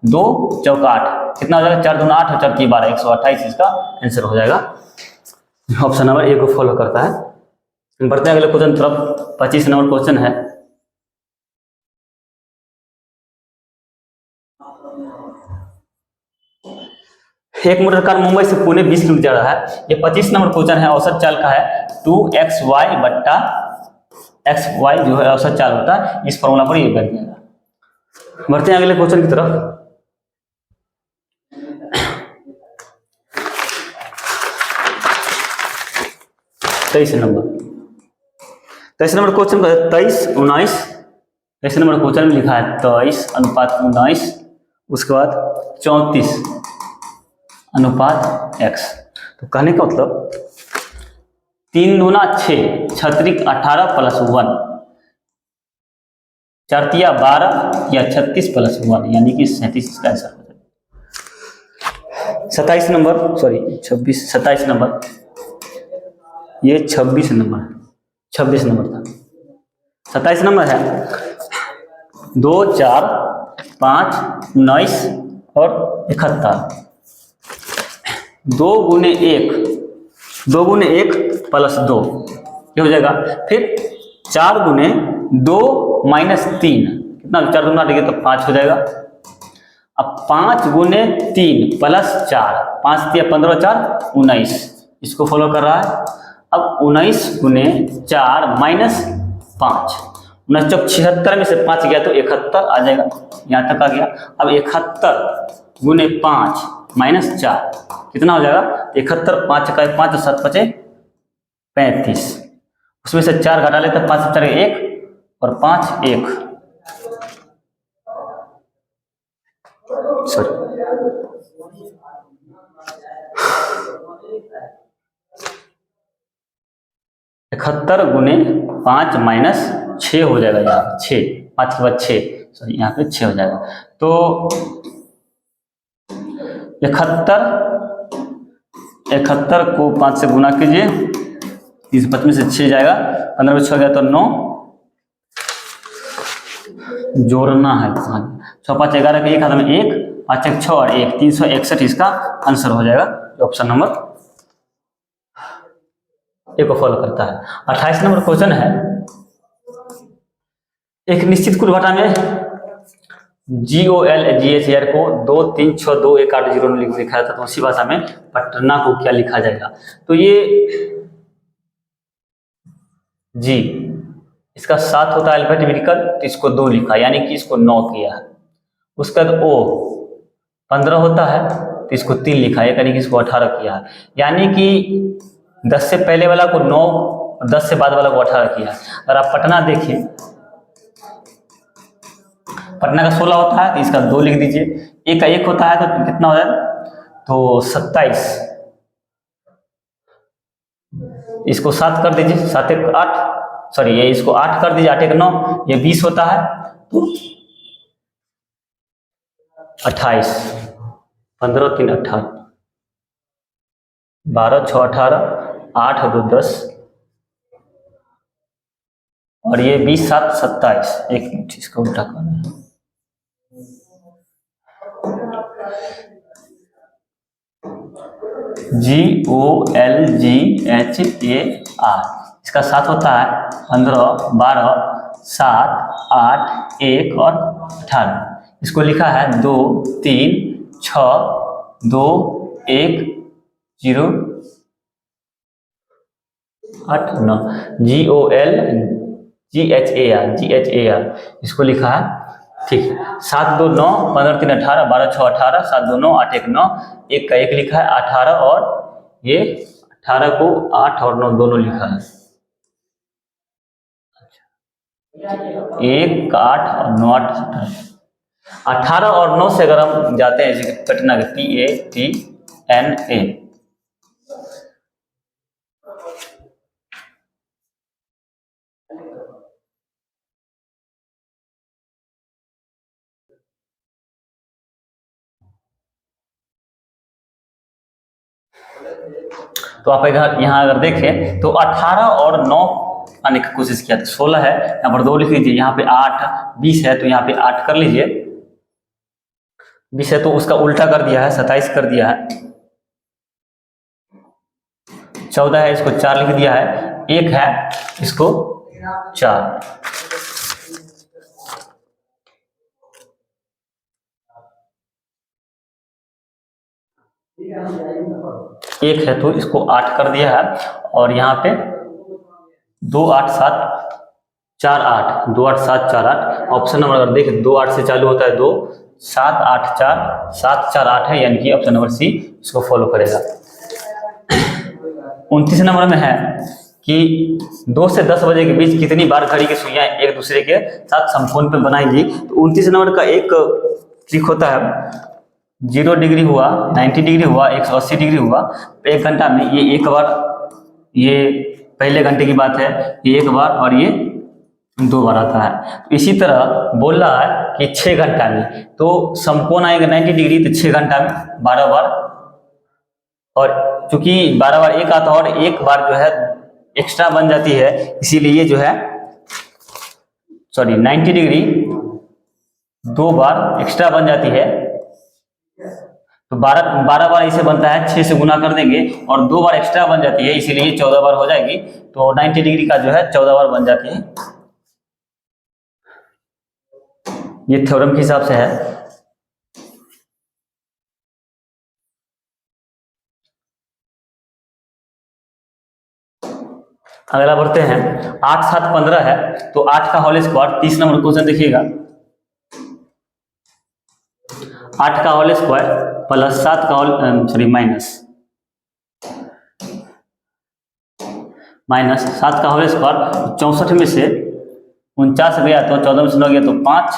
2 चौक 8 कितना हो जाएगा, 4 दूना 8 और 4 की 12 128 इसका आंसर हो जाएगा। ऑप्शन नंबर ए को फॉलो करता है। बढ़ते हैं अगले क्वेश्चन तरफ। 25 नंबर क्वेश्चन है, एक मोटर कार मुंबई से पुणे 20 किलोमीटर जा रहा है। ये 25 नंबर क्वेश्चन है, औसत चाल का है 2xy बट्टा xy जो है औसत चाल होता है, इस फॉर्मूला पर ये बैठ जाएगा। बढ़ते हैं अगले क्वेश्चन की तरफ। तेईस नंबर क्वेश्चन 23 19, 23 नंबर क्वेश्चन में लिखा है 23 अनुपात 19, उसके बाद 34 अनुपात x। तो कहने का मतलब 3 दूना 6 छत्रिक 18 प्लस 1, 4 तिया 12 या 36 प्लस 1 यानी कि 37 इसका आंसर हो जाएगा। 27 नंबर सॉरी 26 27 नंबर, ये 26 नंबर 26 नंबर था, 27 नंबर है 2 4 5, 19 और 71। 2 गुने 1 प्लस 2 ये हो जाएगा। फिर 4 गुने 2 माइनस 3 कितना, 4 दूना देखिए तो 5 हो जाएगा। अब 5 गुने 3 प्लस 4, 5 3 15 4 19, इसको फॉलो कर रहा है। अब 19 गुने 4 माइनस 5, 19 चौक 76 में से 5 गया तो 71 आ जाएगा, यहाँ तक आ गया। अब 71 गुने 5 माइनस 4 कितना हो जाएगा, 71 5 का 5 7 5 35, उसमें से 4 घटा लेते 5 4 1 और 5 1 सॉरी 71 गुने 5 माइनस 6 हो जाएगा, यहाँ 6 5 के बाद 6 सॉरी यहाँ पे 6 हो जाएगा। तो 71 को 5 से गुना कीजिए, 30 25 में से 6 जाएगा, 15 में 6 गया तो 9, जोड़ना है 6 5 11 के 1 हाथ में 1 5 1 6 और 1 361 इसका आंसर हो जाएगा। ऑप्शन नंबर ए को फॉलो करता है। 28 नंबर क्वेश्चन है, एक निश्चित कुल घटा में GOLGHR को 2 3 6 2 1 8 0 लिखा था, तो उसी भाषा में पटना को क्या लिखा जाएगा। तो ये जी इसका 7 होता है अल्फाबेटिकल, तो इसको 2 लिखा यानी कि इसको 9 किया। उसका बाद O 15 होता है तो इसको 3 लिखा यानी कि इसको 18 किया, यानी कि 10 से पहले वाला को 9 और 10 से बाद वाला को 18 किया। अगर आप पटना देखिए, पटना का 16 होता है तो इसका 2 लिख दीजिए, एक का 1 होता है तो कितना हो जाए तो 27, इसको 7 कर दीजिए, 7 1 8 सॉरी ये इसको 8 कर दीजिए, 8 1 9 ये 20 होता है तो 28, 15 3 18 12 6 18 8 2 10 और ये 20 7 27। एक मिनट इसको उल्टा करना है, GOLGHAR इसका 7 होता है 15 12 7 8 1 और 18, इसको लिखा है 2 3 6 2 1 0 8 9 GOLGHAR इसको लिखा है, ठीक है। 7 2 9 15 3 18 12 6 18 7 2 9 8 1 9 1 का 1 लिखा है 18 और ये 18 को 8 और 9 दोनों लिखा है, 1 8 और 9 8 18 और 9 से अगर हम जाते हैं जैसे पटना के PATNA तो आप यहाँ अगर देखें तो 18 और 9 आने की कोशिश किया, तो 16 है यहाँ पर 2 लिख लीजिए, यहाँ पे 8 20 है तो यहाँ पे 8 कर लीजिए, 20 है तो उसका उल्टा कर दिया है 27 कर दिया है, 14 है इसको 4 लिख दिया है, 1 है इसको 4, एक है तो इसको 8 कर दिया है और यहाँ पे 2 8 7 4 8 2 8 7 4 8 ऑप्शन नंबर अगर देखें 2 8 से चालू होता है 2 7 8 4 7 4 8 है, यानी कि ऑप्शन नंबर सी इसको फॉलो करेगा। 29 नंबर में है कि 2 से 10 बजे के बीच कितनी बार घड़ी की सुइयां एक दूसरे के साथ समकोण पे बनाएंगी। तो 29 नंबर का एक ट्रिक होता है, 0 डिग्री हुआ 90 डिग्री हुआ 180 डिग्री हुआ, एक घंटा में ये एक बार, ये पहले घंटे की बात है, ये एक बार और ये 2 बार आता है। तो इसी तरह बोल रहा है कि 6 घंटा में तो समकोण आएगा 90 डिग्री तो 6 घंटा में 12 बार, और चूंकि 12 बार एक आता है और एक बार जो है एक्स्ट्रा बन जाती है, इसीलिए ये जो है सॉरी 90 डिग्री 2 बार एक्स्ट्रा बन जाती है, तो 12 12 बार इसे बनता है, 6 से गुना कर देंगे और 2 बार एक्स्ट्रा बन जाती है, इसीलिए ये 14 बार हो जाएगी। तो 90 डिग्री का जो है 14 बार बन जाती है, ये थ्योरम के हिसाब से है। अगला बढ़ते हैं, 8 7 15 है, तो 8 का होल स्क्वायर, 30 नंबर क्वेश्चन देखिएगा। 8 का होल स्क्वायर प्लस 7 का होल सॉरी माइनस 7 का होल स्क्वायर, 64 में से 49 गया तो 14 में से 9 गया तो 5,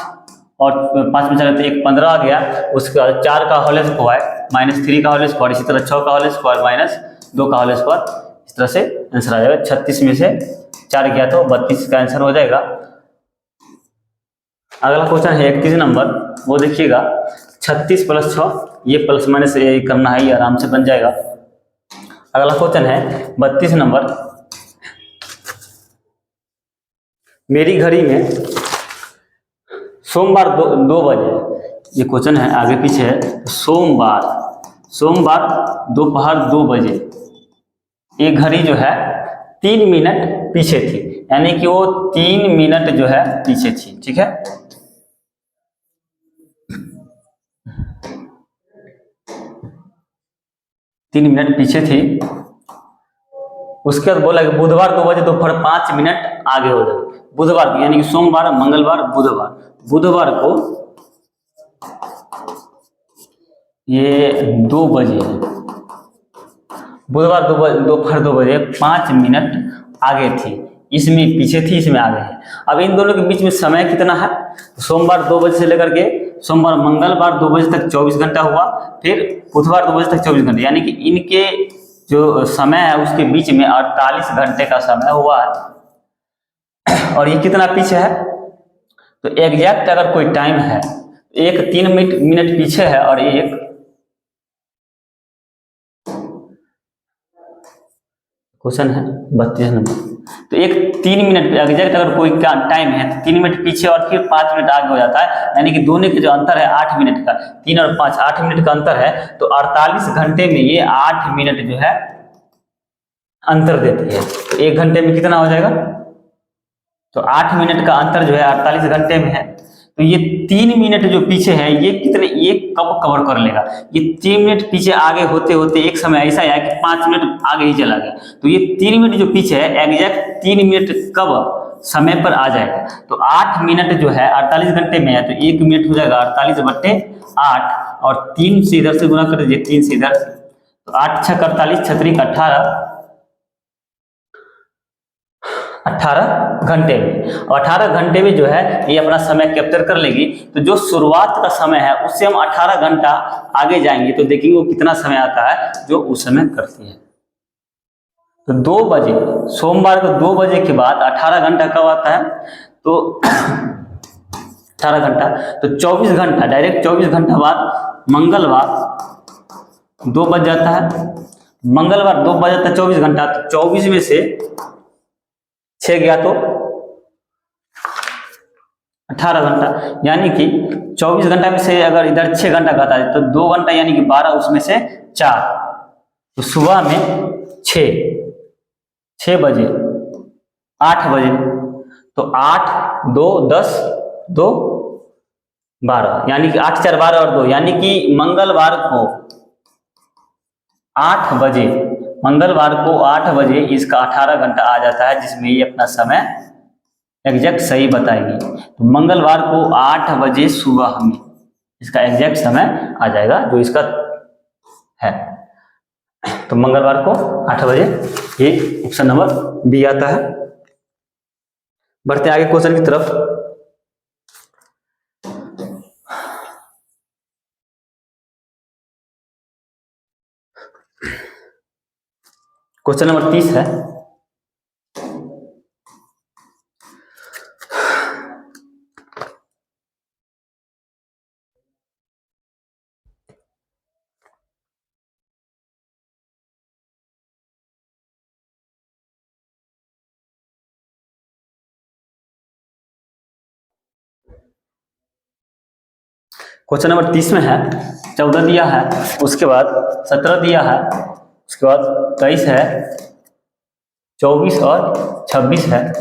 और 5 में चला तो 1 15 आ गया। उसके बाद 4 का होल स्क्वायर माइनस 3 का होल स्क्वायर, इसी तरह 6 का होल स्क्वायर माइनस 2 का होल स्क्वायर, इस तरह से आंसर आ जाएगा। 36 में से 4 गया तो 32 का आंसर हो जाएगा। अगला क्वेश्चन है 31 नंबर, वो देखिएगा। 36 प्लस 6, ये प्लस माइनस करना है, ये आराम से बन जाएगा। अगला क्वेश्चन है 32 नंबर, मेरी घड़ी में सोमवार 2 बजे, ये क्वेश्चन है आगे पीछे है। सोमवार दोपहर 2 बजे ये घड़ी जो है 3 मिनट पीछे थी, यानी कि वो 3 मिनट जो है पीछे थी, ठीक है। तीन मिनट पीछे थी। उसके बाद बोला कि बुधवार 2 बजे दोपहर 5 मिनट आगे हो जाए। बुधवार यानी कि सोमवार मंगलवार बुधवार को ये 2 बजे, बुधवार दोपहर 2 बजे 5 मिनट आगे थी, इसमें पीछे थी, इसमें आगे है। अब इन दोनों के बीच में समय कितना है? सोमवार 2 बजे से लेकर के सोमवार मंगलवार 2 बजे तक 24 घंटा हुआ, फिर बुधवार 2 बजे तक 24 घंटे, यानी कि इनके जो समय है उसके बीच में 48 घंटे का समय हुआ है। और ये कितना पीछे है? तो एग्जैक्ट अगर कोई टाइम है, एक 3 मिनट पीछे है और एक क्वेश्चन है 32 नंबर, तो एक 3 मिनट एग्जैक्ट अगर कोई टाइम है तो 3 मिनट पीछे और फिर 5 मिनट आगे हो जाता है, यानी कि दोनों के जो अंतर है 8 मिनट का, 3 और 5 8 मिनट का अंतर है। तो 48 घंटे में ये 8 मिनट जो है अंतर देती है, तो 1 घंटे में कितना हो जाएगा? तो 8 मिनट का अंतर जो है 48 घंटे में है, तो ये 3 मिनट जो पीछे है ये कितने, ये कब कवर कर लेगा? ये 3 मिनट पीछे आगे होते होते एक समय ऐसा है कि 5 मिनट आगे ही चला गया, तो ये 3 मिनट जो पीछे है एग्जैक्ट 3 मिनट कब समय पर आ जाएगा? तो 8 मिनट जो है 48 घंटे में है, तो 1 मिनट हो जाएगा 48/8, और 3 से इधर से गुना कर दीजिए, 3 से इधर, तो 8 6 48, 6 18, 18 घंटे में। और 18 घंटे में जो है ये अपना समय कैप्चर कर लेगी, तो जो शुरुआत का समय है उससे हम 18 घंटा आगे जाएंगे तो देखेंगे वो कितना समय आता है जो उस समय करती है। तो 2 बजे सोमवार को 2 बजे के बाद 18 घंटा कब आता है? तो 18 घंटा, तो 24 घंटा डायरेक्ट 24 घंटा बाद मंगलवार 2 बज जाता है, मंगलवार 2 बज जाता है 24 घंटा, तो 24 में से 6 गया तो 18 घंटा, यानी कि 24 घंटा में से अगर इधर 6 घंटा घटा है तो 2 घंटा यानी कि 12, उसमें से 4, तो सुबह में 6 बजे 8 बजे, तो 8 2 10 2 12, यानी कि 8 4 12 और 2, यानी कि मंगलवार को 8 बजे इसका 18 घंटा आ जाता है, जिसमें ये अपना समय एग्जैक्ट सही बताएगी। तो मंगलवार को 8 बजे सुबह में इसका एग्जैक्ट समय आ जाएगा जो इसका है। तो मंगलवार को 8 बजे, ये ऑप्शन नंबर बी आता है। बढ़ते आगे क्वेश्चन की तरफ। क्वेश्चन नंबर 30 है, क्वेश्चन नंबर 30 में है 14 दिया है, उसके बाद 17 दिया है, उसके बाद 23 है, 24 और 26 है।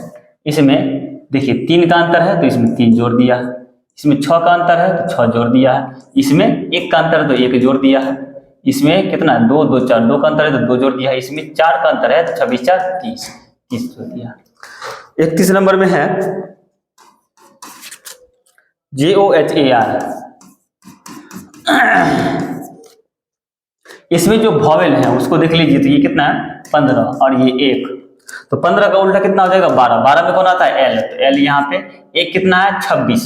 इसमें देखिए 3 का अंतर है तो इसमें 3 जोड़ दिया है, इसमें 6 का अंतर है तो 6 जोड़ दिया है, इसमें 1 का अंतर है तो 1 जोड़ दिया है, इसमें कितना 2 2 4 2 का अंतर है तो 2 जोड़ दिया है, इसमें 4 का अंतर है तो 26 4 30 30 जोड़ दिया। 31 नंबर में है JOHAR। इसमें जो वॉवेल है उसको देख लीजिए तो ये कितना है 15 और ये 1, तो 15 का उल्टा कितना हो जाएगा 12, 12 में कौन आता है L, तो L यहाँ पे 1 कितना है 26,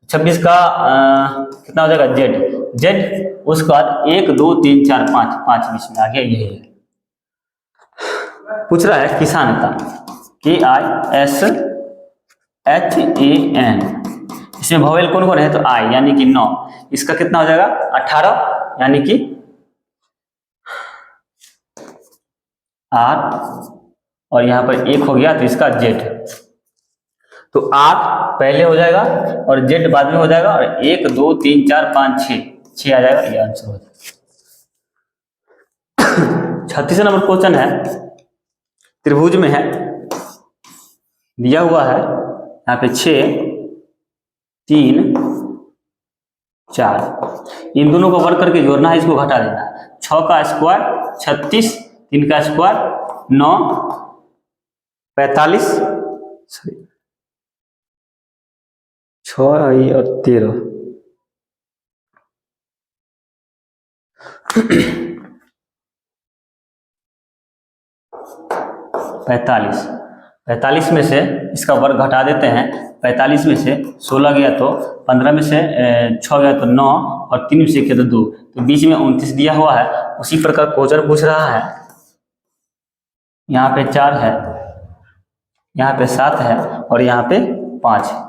26 का कितना हो जाएगा Z, उसके बाद 1 2 3 4 5 5 बीच में आ गया, ये है। पूछ रहा है किसान का KISHAN, इसमें वॉवेल कौन कौन है तो I यानी कि 9, इसका कितना हो जाएगा 18 यानी कि 8 और यहाँ पर 1 हो गया तो इसका Z, तो 8 पहले हो जाएगा और Z बाद में हो जाएगा और 1 2 3 4 5 6 आ जाएगा, ये आंसर हो जाएगा। 36 नंबर क्वेश्चन है, त्रिभुज में है, दिया हुआ है यहाँ पे 6 3 4, इन दोनों को वर्ग करके जोड़ना है, इसको घटा देना है। 6 का स्क्वायर 36, 3 का स्क्वायर 9 45, 6 और 13 45 में से इसका वर्ग घटा देते हैं, 45 में से 16 गया तो 15 में से 6 गया तो 9 और 3 में से किया तो 2, तो बीच में 29 दिया हुआ है। उसी प्रकार क्वेश्चन पूछ रहा है, यहाँ पे 4 है, यहाँ पे 7 है और यहाँ पे 5 है।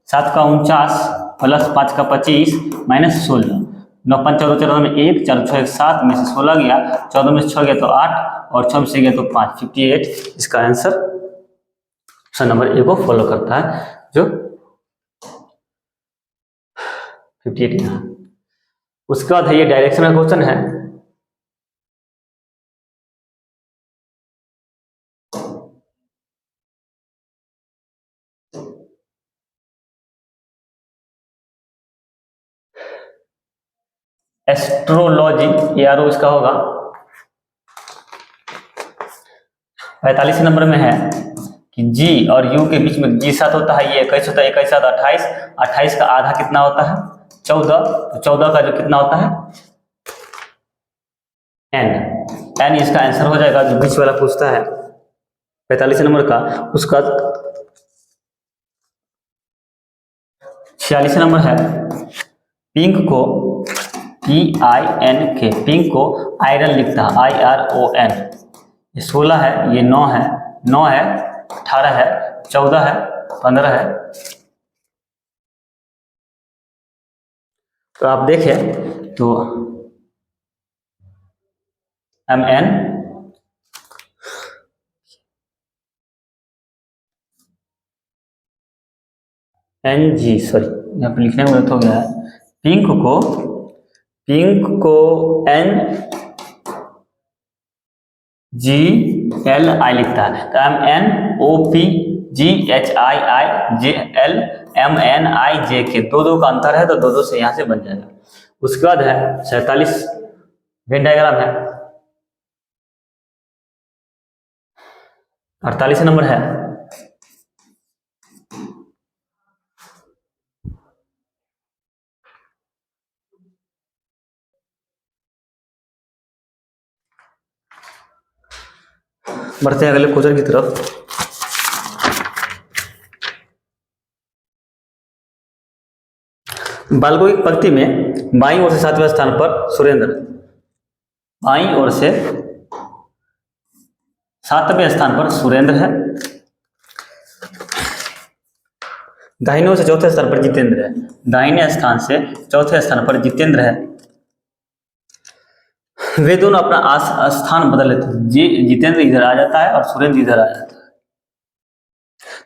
7 का 49 प्लस 5 का 25 माइनस 16, 9 5 14 14 में 1 4 6 7 में से 16 गया, 14 में से 6 गया तो 8 और 6 में से गया तो 5, 58। इसका आंसर ऑप्शन नंबर ए को फॉलो करता है, जो 58 यहाँ। उसके बाद है ये डायरेक्शनल क्वेश्चन है, एस्ट्रोलॉजी, यारो इसका होगा 45 नंबर में है कि G और U के बीच में G 7 होता है, ये 21 होता है, 21 7 28, 28 का आधा कितना होता है 14, तो 14 का जो कितना होता है N, इसका आंसर हो जाएगा। जो बीच वाला पूछता है 45 नंबर का, उसका 46 नंबर है, पिंक को PINK, पिंक को आयरन लिखता है IRON, ये 16 है, ये 9 है, 9 है, 18 है, 14 है, 15 है। तो आप देखें तो MN NG, सॉरी यहाँ पे लिखने में गलत हो गया है, पिंक को NGLI लिखता है, तो MNOPGHIIJLMNIJK, 2 का अंतर है तो 2 से यहाँ से बन जाएगा। उसके बाद है 47 वेन डायग्राम है, 48 नंबर है, बढ़ते हैं अगले क्वेश्चन की तरफ। बालकों की पंक्ति में बाईं ओर से 7वें स्थान पर सुरेंद्र, बाईं ओर से 7वें स्थान पर सुरेंद्र है, दाहिने ओर से 4थे स्थान पर जितेंद्र है, दाहिने स्थान से 4थे स्थान पर जितेंद्र है। वे दोनों अपना स्थान बदल लेते हैं, जितेंद्र इधर आ जाता है और सुरेंद्र इधर आ जाता है,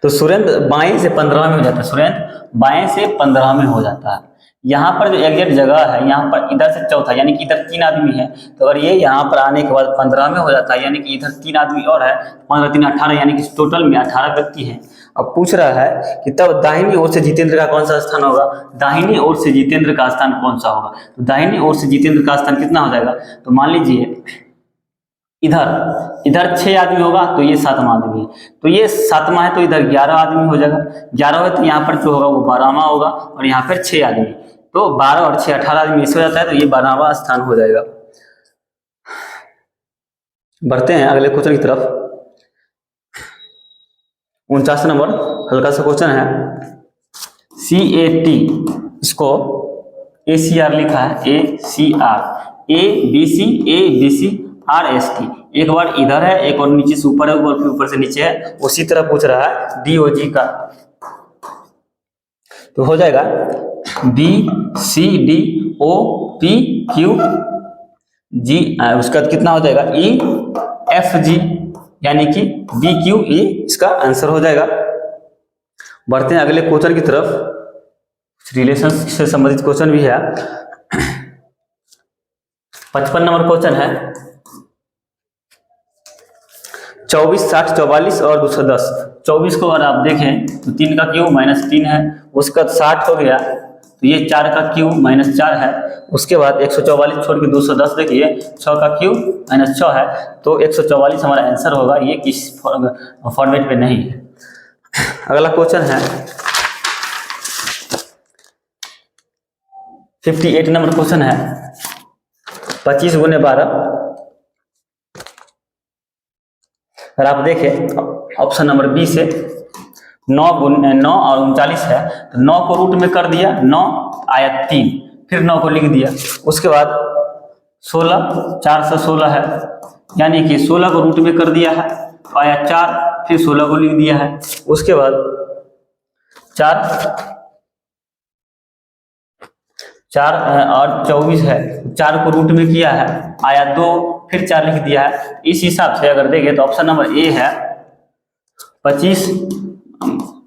तो सुरेंद्र बाएं से 15 में हो जाता है, सुरेंद्र बाएं से 15 में हो जाता है। यहाँ पर जो एग्जैक्ट जगह है, यहाँ पर इधर से चौथा, यानी कि इधर 3 आदमी है, तो अगर ये यहाँ पर आने के बाद 15 में हो जाता है, यानी कि इधर 3 आदमी और है, 15 3 18, यानी कि टोटल में 18 व्यक्ति हैं। अब पूछ रहा है कि तब दाहिनी ओर से जितेंद्र का कौन सा स्थान होगा, दाहिनी ओर से जितेंद्र का स्थान कौन सा होगा, तो दाहिनी ओर से जितेंद्र का स्थान कितना हो जाएगा, तो मान लीजिए इधर इधर 6 आदमी होगा, तो ये 7वां आदमी है, तो ये 7वां है, तो इधर 11 आदमी हो जाएगा, 11 है, तो यहाँ पर जो होगा वो 12वां होगा, और यहाँ पर 6 आदमी, तो 12 और 6 18 आदमी इससे हो जाता है, तो ये 12वां स्थान हो जाएगा। बढ़ते हैं अगले क्वेश्चन की तरफ। 49 नंबर हल्का सा क्वेश्चन है, CAT, इसको ACR लिखा है, ACR, ABC RST, एक बार इधर है, एक और नीचे से ऊपर है, फिर ऊपर से नीचे है, उसी तरह पूछ रहा है DOG का, तो हो जाएगा BCDOPQG, उसका कितना हो जाएगा EFG, यानी कि BQE इसका आंसर हो जाएगा। बढ़ते हैं अगले क्वेश्चन की तरफ, रिलेशन से संबंधित क्वेश्चन भी है। 55 नंबर क्वेश्चन है, 24 60 44 और 210। 24 को अगर आप देखें तो 3 का क्यूब -3 है, उसका 60 हो गया, तो ये 4 का क्यूब -4 है, उसके बाद 144 छोड़ के 210 देखिए, 6 का क्यूब -6 है, तो 144 हमारा आंसर होगा, ये किस फॉर्मेट में नहीं है। अगला क्वेश्चन है 58 नंबर क्वेश्चन है, 25 गुने 12, अगर आप देखें ऑप्शन नंबर बी से 9 और 39 है, तो 9 को रूट में कर दिया, 9 आया 3, फिर 9 को लिख दिया, उसके बाद 16 416 है, यानी कि 16 को रूट में कर दिया है, तो आया 4, फिर 16 को लिख दिया है, उसके बाद 4 और 24 है, 4 को रूट में किया है, आया 2, फिर 4 लिख दिया है। इस हिसाब से अगर देखें तो ऑप्शन नंबर ए है 25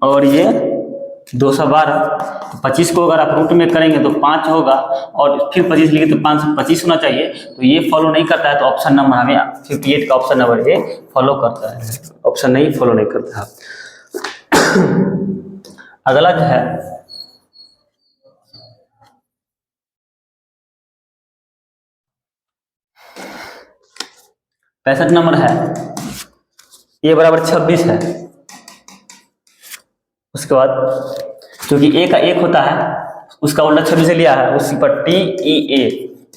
और ये 212, तो 25 को अगर आप रूट में करेंगे तो 5 होगा, और फिर 25 लिखे तो 525 होना चाहिए, तो ये फॉलो नहीं करता है, तो ऑप्शन नंबर हमें 58 का ऑप्शन नंबर ए फॉलो करता है, ऑप्शन नहीं फॉलो नहीं करता है। अगला जो है 65 नंबर है, ए बराबर 26 है, उसके बाद क्योंकि ए का 1 होता है, उसका उल्टा 26 से लिया है, उसी पर TEA,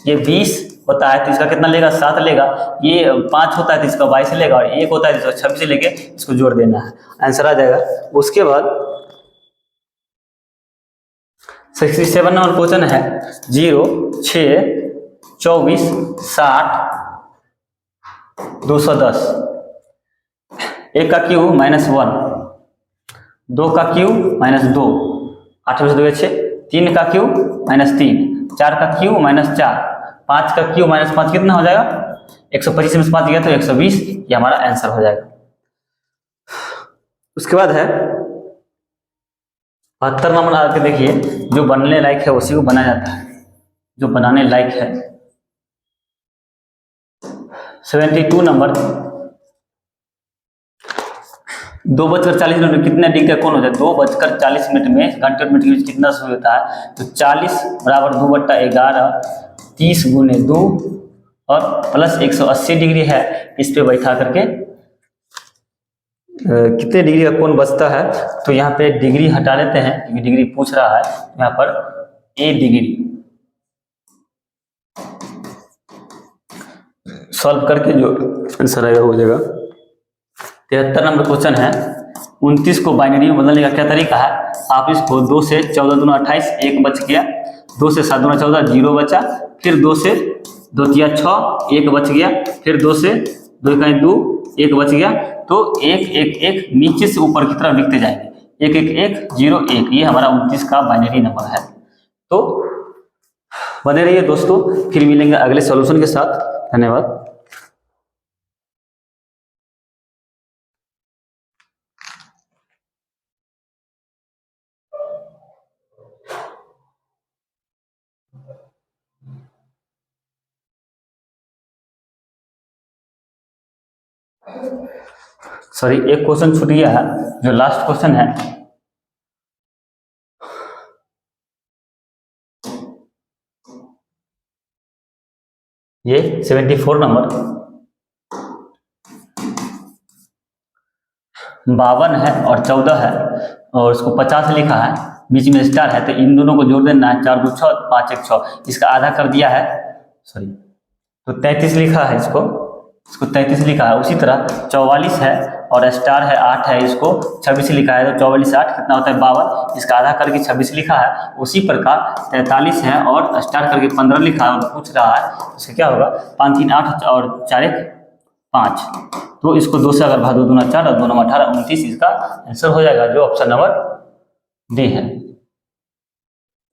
ये 20 होता है तो इसका कितना लेगा, 7 लेगा, ये 5 होता है तो इसका 22 लेगा, और 1 होता है तो 26 लेके इसको जोड़ देना है, आंसर आ जाएगा। उसके बाद 67 नंबर क्वेश्चन है, 0 6 24 60 210, 1 का क्यूब -1, 2 का क्यूब -2, 8 में से 2 6, 3 का क्यूब -3, 4 का क्यूब -4, 5 का क्यूब -5 कितना हो जाएगा, 125 में से 5 गया तो 120, ये हमारा आंसर हो जाएगा। उसके बाद है 72 नंबर आके देखिए, जो बनने लायक है उसी को बनाया जाता है, जो बनाने लायक है। 72 नंबर, 2:40 में कितने डिग्री का कोण हो जाए, 2:40 में घंटे मिनट के बीच कितना समय होता है, तो 40 बराबर 2/11, 30 गुने 2 और प्लस 180 डिग्री है, इस पे बैठा करके कितने डिग्री का कोण बचता है, तो यहाँ पे डिग्री हटा लेते हैं क्योंकि डिग्री पूछ रहा है, यहाँ पर A डिग्री सॉल्व करके जो आंसर आएगा हो जाएगा। 73 नंबर क्वेश्चन है, 29 को बाइनरी में बदलने का क्या तरीका है, आप इसको 2 से 14 दूना 28, 1 बच गया, 2 से 7 दूना 14, 0 बचा, फिर 2 से 2 तिया 6, 1 बच गया, फिर 2 से 2 इकाई 2, 1 बच गया, तो 1 1 1 नीचे से ऊपर की तरफ लिखते जाएंगे, 1 1 1 0 1, ये हमारा 29 का बाइनरी नंबर है। तो बने रहिए दोस्तों, फिर मिलेंगे अगले सॉल्यूशन के साथ, धन्यवाद। सॉरी, एक क्वेश्चन छूट गया है, जो लास्ट क्वेश्चन है। ये 74 नंबर 52 है और 14 है और उसको 50 लिखा है, बीच में स्टार है, तो इन दोनों को जोड़ देना है। 4 2 6 5 1 6, इसका आधा कर दिया है, सॉरी, तो 33 लिखा है, इसको 33 लिखा है। उसी तरह 44 है और स्टार है 8 है, इसको 26 लिखा है, तो 44 8 कितना होता है 52, इसका आधा करके 26 लिखा है। उसी प्रकार 43 है और स्टार करके 15 लिखा है और पूछ रहा है इसका क्या होगा, 5 3 8 और 4 1 5, तो इसको 2 से अगर भाग दो, 2 दूना 4 और 2 9 18 29, इसका आंसर हो जाएगा, जो ऑप्शन नंबर डी है।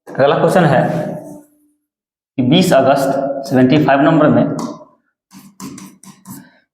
अगला क्वेश्चन है कि 20 अगस्त 75 नंबर में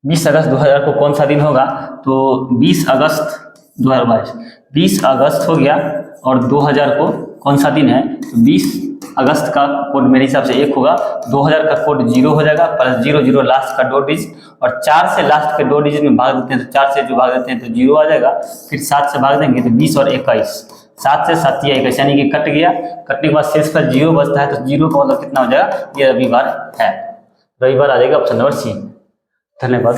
20 अगस्त 2000 को कौन सा दिन होगा, तो 20 अगस्त 2022, 20 अगस्त हो गया और 2000 को कौन सा दिन है, तो 20 अगस्त का कोड मेरे हिसाब से 1 होगा, 2000 का कोड 0 हो जाएगा, प्लस 0 0 लास्ट का 2 डिजिट, और 4 से लास्ट के 2 डिजिट में भाग देते हैं, तो 4 से जो भाग देते हैं तो 0 आ जाएगा, फिर 7 से भाग देंगे तो 20 और 21, 7 से 7 या 21, यानी कि कट गया, कटने के बाद शेष पर 0 बचता है, तो 0 का मतलब कितना हो जाएगा, ये रविवार है, रविवार आ जाएगा ऑप्शन नंबर सी। धन्यवाद।